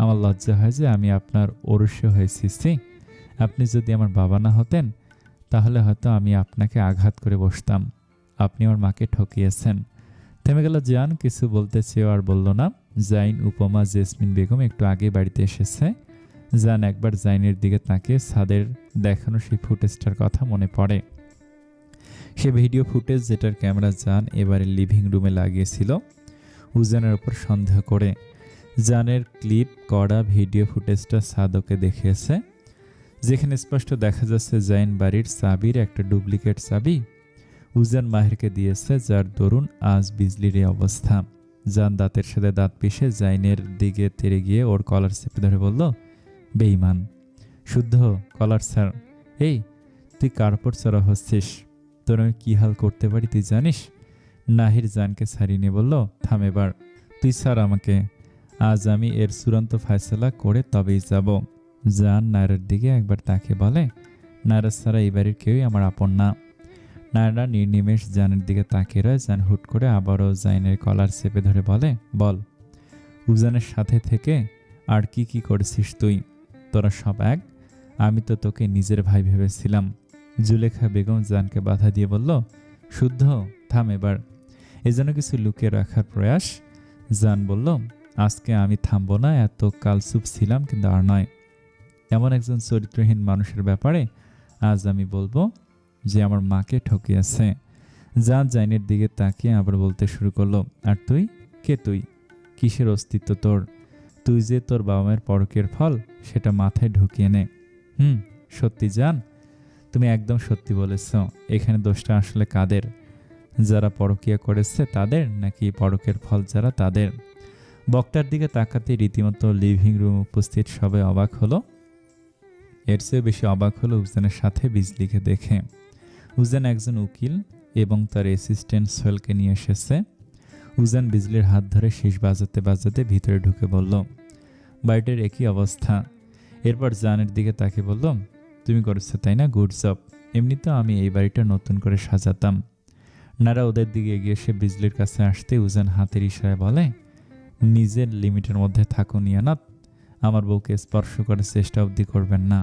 আমার লজ্জা হয় যে আমি আপনার ওরসে হয়েছি। আপনি যদি আমার বাবা না হতেন তাহলে হয়তো আমি আপনাকে আঘাত করে বসতাম। আপনি আমার মাকে ঠকিয়েছেন। থেমে গেল জান, কিছু বলতে চেয়েও আর বলল না। জাইন, উপমা, জেসমিন বেগম একটু আগে বাড়িতে এসেছে। জান একবার জাইনের দিকে তাকিয়ে ছাদের দেখানো সেই ফুটেজটার কথা মনে পড়ে। সে ভিডিও ফুটেজ যেটার ক্যামেরা জান এবারে লিভিং রুমে লাগিয়েছিল উজানের ওপর সন্দেহ করে। জানের ক্লিপ করা ভিডিও ফুটেজটা সাদকে দেখিয়েছে, যেখানে স্পষ্ট দেখা যাচ্ছে জাইন বাড়ির চাবির একটা ডুপ্লিকেট চাবি উজান মাহিরকে দিয়েছে, যার দরুন আজ বিজলির এই অবস্থা। জান দাঁতের সাথে দাঁত পিষে জাইনের দিকে তেড়ে গিয়ে ওর কলার চেপে ধরে বলল, বেঈমান, শুদ্ধ কলার স্যার। এই তুই কার উপর চড়া হচ্ছিস? তোর আমি কি হাল করতে পারি তুই জানিস? নাহির জানকে ছাড়িয়ে নিয়ে বলল, থাম এবার, তুই স্যার আমাকে, আজ আমি এর চূড়ান্ত ফয়সালা করে তবেই যাব। জান নায়রার দিকে একবার তাকিয়ে বলে, নায়রা ছাড়া এই বাড়ির কেউই আমার আপন না। নায়রা নির্নিমেষ জানের দিকে তাকিয়ে রয়। জান হুট করে আবারও জাইনের কলার চেপে ধরে বলে, বল, উজানের সাথে থেকে আর কি কি করেছিস তুই? তোরা সব এক। আমি তো তোকে নিজের ভাই ভেবেছিলাম। জুলেখা বেগম জানকে বাধা দিয়ে বলল, শুদ্ধ, থাম এবার। এজন্য কিছু লুকিয়ে রাখার প্রয়াস। জান বলল, আজকে আমি থামবো না। এত কাল চুপ ছিলাম, কিন্তু আর নয়। এমন একজন চরিত্রহীন মানুষের ব্যাপারে আজ আমি বলবো যে আমার মাকে ঠকিয়েছে। জান জাইনের দিকে তাকিয়ে আবার বলতে শুরু করলো, আর তুই কে? তুই কিসের অস্তিত্ব তোর? তুই যে তোর বাবা মায়ের পরকের ফল, সেটা মাথায় ঢুকিয়ে নে। সত্যি জান, তুমি একদম সত্যি বলেছ। এখানে দোষটা আসলে কাদের? যারা পরকিয়া করেছে তাদের, নাকি পরকের ফল যারা তাদের? বক্তার দিকে তাকাতে রীতিমতো লিভিং রুম উপস্থিত সবাই অবাক হলো। এর চেয়ে বেশি অবাক হলো উজানের সাথে বিজলিকে দেখে। উজান একজন উকিল এবং তার অ্যাসিস্ট্যান্ট সোহেলকে নিয়ে এসেছে। উজান বিজলির হাত ধরে শীষ বাজাতে বাজাতে ভিতরে ঢুকে বলল, বাড়িটার একই অবস্থা। এরপর জানের দিকে তাকে বলল, তুমি করেছো তাই না? Good job. এমনি তো আমি এই বাড়িটা নতুন করে সাজাতাম। নারা ওদের দিকে এগিয়ে এসে বিজলির কাছে আসতে উজান হাতের ইশারায় বলে, নিজের লিমিটের মধ্যে থাকুন ইয়ানাত। আমার বউকে স্পর্শ করার চেষ্টা অবধি করবেন না।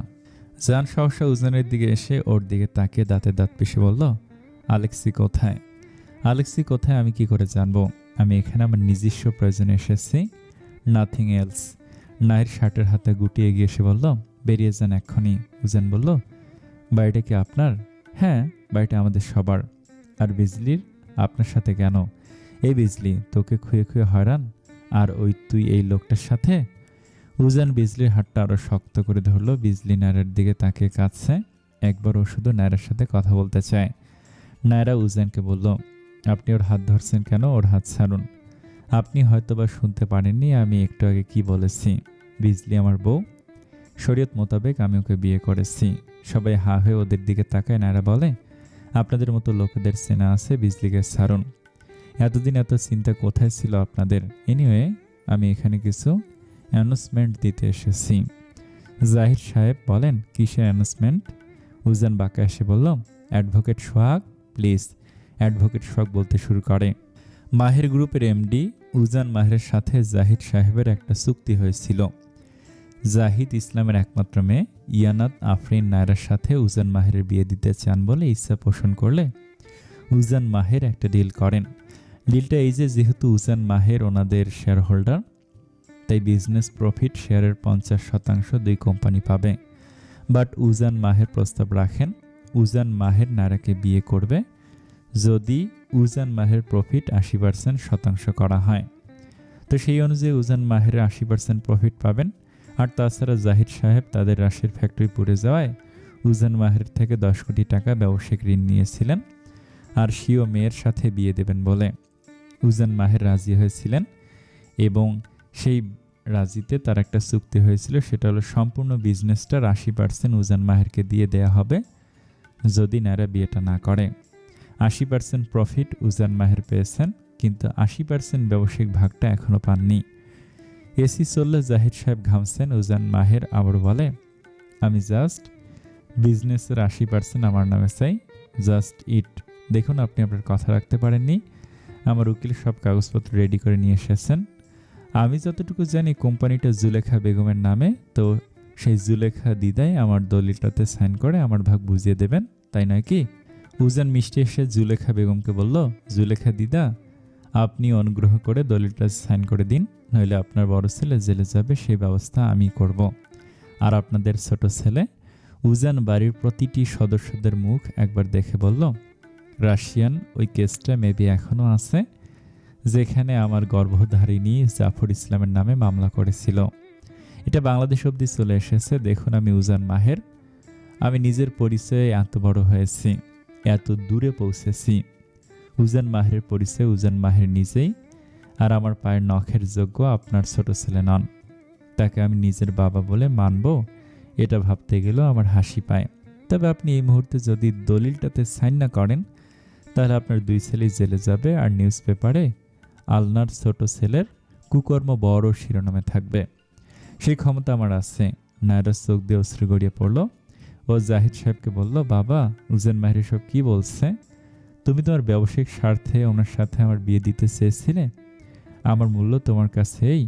জান সহসা উজানের দিকে এসে ওর দিকে তাকিয়ে দাঁতে দাঁত পিষে বলল, আলেক্সি কোথায়? আলেক্সি কোথায় আমি কি করে জানবো? আমি এখানে আমার নিজস্ব প্রয়োজনে এসেছি, নাথিং এলস। নাহির শার্টের হাতে গুটিয়ে এগিয়ে এসে বলল, বেরিয়ে যান এক্ষুনি। উজান বলল, বাড়িটা কি আপনার? হ্যাঁ, বাড়িটা আমাদের সবার। আর বিজলির আপনার সাথে কেন? এই বিজলি তোকে খুঁয়ে খুঁয়ে হয়রান, আর ওই তুই এই লোকটার সাথে? উজান বিজলির হাতটা আরো শক্ত করে ধরলো। বিজলি নায়রার দিকে তাকিয়ে কাঁদছে। একবার ও শুধু নায়রার সাথে কথা বলতে চায়। নায়রা উজানকে বলল, আপনি ওর হাত ধরছেন কেন? ওর হাত ছাড়ুন। আপনি হয়তোবা শুনতে পারেননি আমি একটু আগে কি বলেছি। বিজলি আমার বউ। শরীয়ত মোতাবেক আমি ওকে বিয়ে করেছি। সবাই হা হয়ে ওদের দিকে তাকায়। নায়রা বলে, আপনাদের মতো লোকেদের চেনা আছে, বিজলিকে ছাড়ুন। এতদিন এত চিন্তা কোথায় ছিল আপনাদের? এনিওয়ে, আমি এখানে কিছু অ্যানাউন্সমেন্ট দিতে এসেছি। জাহির সাহেব বলেন, কিসের অ্যানাউন্সমেন্ট? উজান বাঁকা এসে বলল, অ্যাডভোকেট সোহাগ প্লিজ। অ্যাডভোকেট সোহাগ বলতে শুরু করে, মাহের গ্রুপের এমডি উজান মাহের সাথে জাহিদ সাহেবের একটা চুক্তি হয়েছিল। জাহিদ ইসলামের একমাত্র মেয়ে ইয়ানাত আফরিন নায়রার সাথে উজান মাহের বিয়ে দিতে চান বলে ইচ্ছা পোষণ করলে উজান মাহের একটা ডিল করেন। ডিলটা এই যে, যেহেতু উজান মাহের ওনাদের শেয়ার হোল্ডার, তাই বিজনেস প্রফিট শেয়ারের 50% দুই কোম্পানি পাবে। বাট উজান মাহের প্রস্তাব রাখেন, উজান মাহের নায়রাকে বিয়ে করবে যদি উজান মাহের প্রফিট 80% করা হয়। তো সেই অনুযায়ী উজান মাহের 80% প্রফিট পাবেন। আর তাছাড়া জাহিদ সাহেব তাদের রাশির ফ্যাক্টরি পুড়ে যাওয়ায় উজান মাহের থেকে 10 কোটি টাকা ব্যবসায়িক ঋণ নিয়েছিলেন, আর সিও মেয়ের সাথে বিয়ে দেবেন বলে। উজান মাহের রাজি হয়েছিলেন এবং সেই রাজিতে তার একটা চুক্তি হয়েছিল, সেটা হলো সম্পূর্ণ বিজনেসটার 80% উজান মাহেরকে দিয়ে দেয়া হবে যদি নায়রা বিয়েটা না করে। 80% প্রফিট উজান মাহের পেয়েছেন, কিন্তু 80% ব্যবসায়িক ভাগটা এখনো পাননি। এসি চললে জাহিদ সাহেব ঘামছেন। উজান মাহের আবার বলে, আমি জাস্ট বিজনেসের 80% আমার নামে চাই, জাস্ট ইট। দেখুন, আপনি আপনার কথা রাখতে পারেননি। আমার উকিল সব কাগজপত্র রেডি করে নিয়ে এসেছেন। আমি যতটুকু জানি কোম্পানিটা জুলেখা বেগমের নামে, তো সেই জুলেখা দিদাই আমার দলিলটাতে সাইন করে আমার ভাগ বুঝিয়ে দেবেন, তাই নয় কি? উজান মিষ্টি এসে জুলেখা বেগমকে বলল, জুলেখা দিদা, আপনি অনুগ্রহ করে দলিলটা সাইন করে দিন, নইলে আপনার বড় ছেলে জেলে যাবে, সেই ব্যবস্থা আমি করব। আর আপনাদের ছোট ছেলে? উজান বাড়ির প্রতিটি সদস্যদের মুখ একবার দেখে বলল, রাশিয়ান ওই কেসটা মেবি এখনো আছে, যেখানে আমার গর্ভধারিণী জাফর ইসলামের নামে মামলা করেছিল। এটা বাংলাদেশ অবধি চলে এসেছে। দেখুন, আমি উজান মাহের, আমি নিজের পরিচয়ে এত বড় হয়েছি, এত দূরে পৌঁছেছি। উজান মাহের পরিচয় উজান মাহের নিজেই, আর আমার পায়ের নখের যোগ্য আপনার ছোট ছেলে নন। তাকে আমি নিজের বাবা বলে মানব, এটা ভাবতে গেলেও আমার হাসি পায়। তবে আপনি এই মুহূর্তে যদি দলিলটাতে সাইন না করেন, তাহলে আপনার দুই ছেলেই জেলে যাবে, আর নিউজ পেপারে আলনার ছোট ছেলের কুকর্ম বড় শিরোনামে থাকবে। সেই ক্ষমতা আমার আছে। নায়রার চোখ দিয়ে অশ্রু গড়িয়ে পড়ল। ও জাহিদ সাহেবকে বলল, বাবা, উজান মাহির সব কি বলছে? তুমি তোমার ব্যবসায়িক স্বার্থে ওনার সাথে আমার বিয়ে দিতে চেয়েছিলে। আমার মূল্য তোমার কাছেই।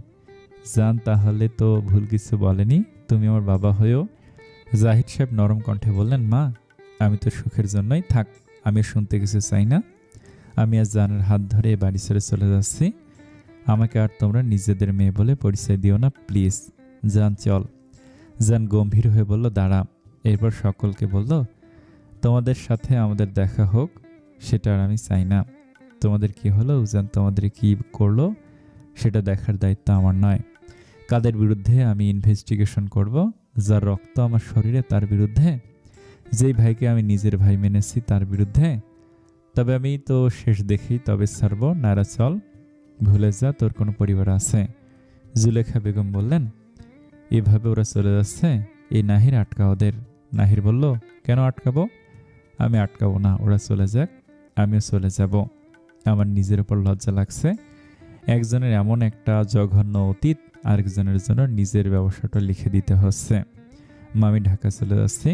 জান তাহলে তো ভুল কিছু বলেনি। তুমি আমার বাবা হয়েও। জাহিদ সাহেব নরম কণ্ঠে বললেন, মা, আমি তো সুখের জন্যই। থাক, আমি শুনতে কিছু চাই না। আমি আজ জানের হাত ধরে বাড়ি ছেড়ে চলে যাচ্ছি। আমাকে আর তোমরা নিজেদের মেয়ে বলে পরিচয় দিও না, প্লিজ। জান, চল। জান গম্ভীর হয়ে বলল, দাঁড়া। এরপর সকলকে বলল, তোমাদের সাথে আমাদের দেখা হোক, সেটা আর আমি চাই না। তোমাদের কি হলো, উজান তোমাদের কি করলো, সেটা দেখার দায়িত্ব আমার নয়। কাদের বিরুদ্ধে আমি ইনভেস্টিগেশন করব? যার রক্ত আমার শরীরে, তার বিরুদ্ধে? যেই ভাইকে আমি নিজের ভাই মেনেছি, তার বিরুদ্ধে? তবে আমি তো শেষ দেখি, তবে ছাড়ব। নায়রা, চল। ভুলে যা তোর কোনো পরিবার আছে। জুলেখা বেগম বললেন, এভাবে ওরা চলে যাচ্ছে, এই নাহির আটকা ওদের। নাহির বলল, কেন আটকাবো? আমি আটকাবো না, ওরা চলে যাক, আমিও চলে যাব। আমার নিজের উপর লজ্জা লাগছে। একজনের এমন একটা জঘন্য অতীত আরেকজনের জন্য নিজের ব্যবসাটা লিখে দিতে হচ্ছে। আমি ঢাকা চলে যাচ্ছি,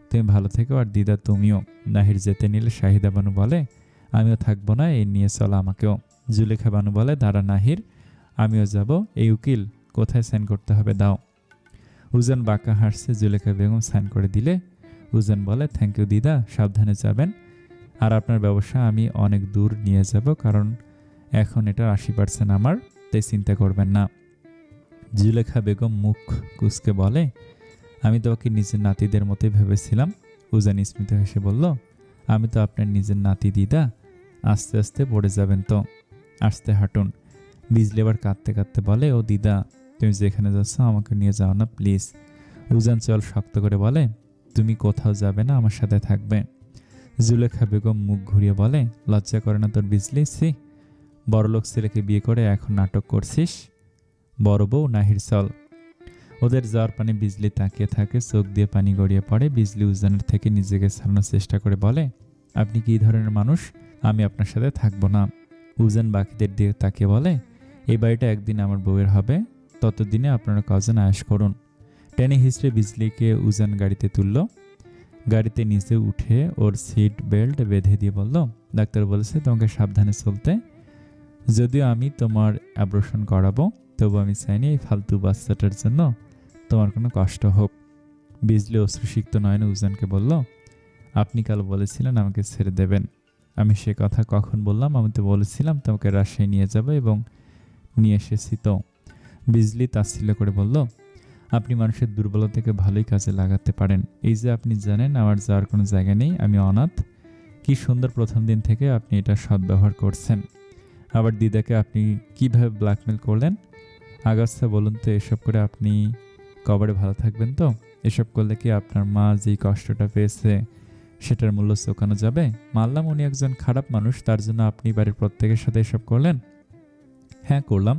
তুমি ভালো থেকো। আর দিদা, তুমিও। নাহির যেতে নিলে শাহিদা বানু বলে, আমিও থাকবো না, এই নিয়ে চলো আমাকেও। জুলেখা বানু বলে, দাঁড়া নাহির, আমিও যাব। এই উকিল, কোথায় সাইন করতে হবে দাও। উজান বাঁকা হাসছে। জুলেখা বেগম সাইন করে দিলে। উজান বলে, থ্যাংক ইউ দিদা, সাবধানে যাবেন। আর আপনার ব্যবসা আমি অনেক দূর নিয়ে যাব, কারণ এখন এটা 80% আমার, তাই চিন্তা করবেন না। জুলেখা বেগম মুখ কুঁচকে বলে, আমি তো ওকে নিজের নাতিদের মতোই ভেবেছিলাম। উজান স্মিত হেসে বলল, আমি তো আপনার নিজের নাতি দিদা। আস্তে আস্তে পড়ে যাবেন তো, আস্তে হাঁটুন। বিজলি এবার কাঁদতে কাঁদতে বলে, ও দিদা, তুমি যেখানে যাচ্ছ আমাকে নিয়ে যাও না, প্লিজ। উজান চল শক্ত করে বলে, তুমি কোথাও যাবে না, আমার সাথে থাকবে। জুলেখা বেগম মুখ ঘুরিয়ে বলে, লজ্জা করে না তোর বিজলি? সি, বড়লোক ছেলেকে বিয়ে করে এখন নাটক করছিস? বড় বউ, নাহির, চল। ওদের যাওয়ার পানে বিজলি তাকিয়ে থাকে, চোখ দিয়ে পানি গড়িয়ে পড়ে। বিজলি উজানের থেকে নিজেকে ছাড়ানোর চেষ্টা করে বলে, আপনি কি ধরনের মানুষ? আমি আপনার সাথে থাকবো না। উজান বাকিদের দিয়ে তাকিয়ে বলে, এই বাড়িটা একদিন আমার বউয়ের হবে, ততদিনে আপনারা কজন আয়েশ করুন। টেনে হিস্ট্রে বিজলিকে উজান গাড়িতে তুলল। গাড়িতে নিচে উঠে ওর সিট বেল্ট বেঁধে দিয়ে বলল, ডাক্তার বলেছে তোমাকে সাবধানে চলতে। যদিও আমি তোমার অ্যাবর্শন করাবো, তবু আমি চাইনি এই ফালতু বাচ্চাটার জন্য তোমার কোনো কষ্ট হোক। বিজলি অশ্রুসিক্ত নয়নে উজানকে বলল, আপনি কাল বলেছিলেন আমাকে ছেড়ে দেবেন। আমি সে কথা কখন বললাম? আমি তো বলেছিলাম তোমাকে রাজশাহী নিয়ে যাবো, এবং নিয়ে এসেছি তো। বিজলি তাচ্ছিল্য করে বলল, আপনি মানুষের দুর্বলতাকে ভালোই কাজে লাগাতে পারেন। এই যে আপনি জানেন আমার যাওয়ার কোনো জায়গা নেই, আমি অনাথ। কি সুন্দর, প্রথম দিন থেকে আপনি এটা সদ্ব্যবহার করছেন। আবার দিদাকে আপনি কিভাবে ব্ল্যাকমেল করলেন? আগাছা, বলুন তো, এসব করে আপনি কবরে ভালো থাকবেন তো? এসব করলে কি আপনার মা যেই কষ্টটা পেয়েছে সেটার মূল্য চোকানো যাবে? মানলাম উনি একজন খারাপ মানুষ, তার জন্য আপনি বাড়ির প্রত্যেকের সাথে এসব করলেন। হ্যাঁ, করলাম,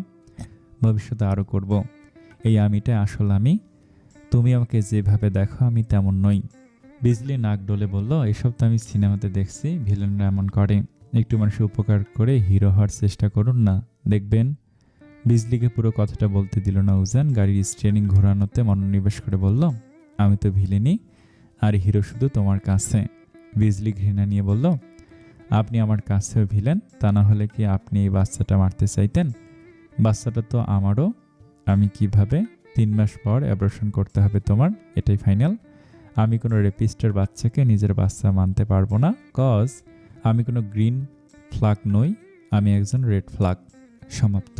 ভবিষ্যতে আরও করব। এই আমিটাই আসল আমি। তুমি আমাকে যেভাবে দেখো আমি তেমন নই। বিজলি নাক ডলে বলল, এসব তো আমি সিনেমাতে দেখছি, ভিলেনরা এমন করে। একটু মানুষের উপকার করে হিরো হওয়ার চেষ্টা করুন না, দেখবেন। বিজলিকে পুরো কথাটা বলতে দিল না উজান। গাড়ির স্টিয়ারিং ঘোরানোতে মনোনিবেশ করে বলল, আমি তো ভিলেনই, আর হিরো শুধু তোমার কাছে। বিজলি ঘৃণা নিয়ে বলল, আপনি আমার কাছেও ভিলেন। তা না হলে কি আপনি এই বাচ্চাটা মারতে চাইতেন? বাচ্চাটা তো আমারও। আমি কিভাবে? 3 মাস পর অ্যাবর্শন করতে হবে তোমার, এটাই ফাইনাল। আমি কোনো রেপিস্টের বাচ্চাকে নিজের বাচ্চা মানতে পারবো না, কজ আমি কোনো গ্রিন ফ্ল্যাগ নই, আমি একজন রেড ফ্ল্যাগ। সমাপ্ত।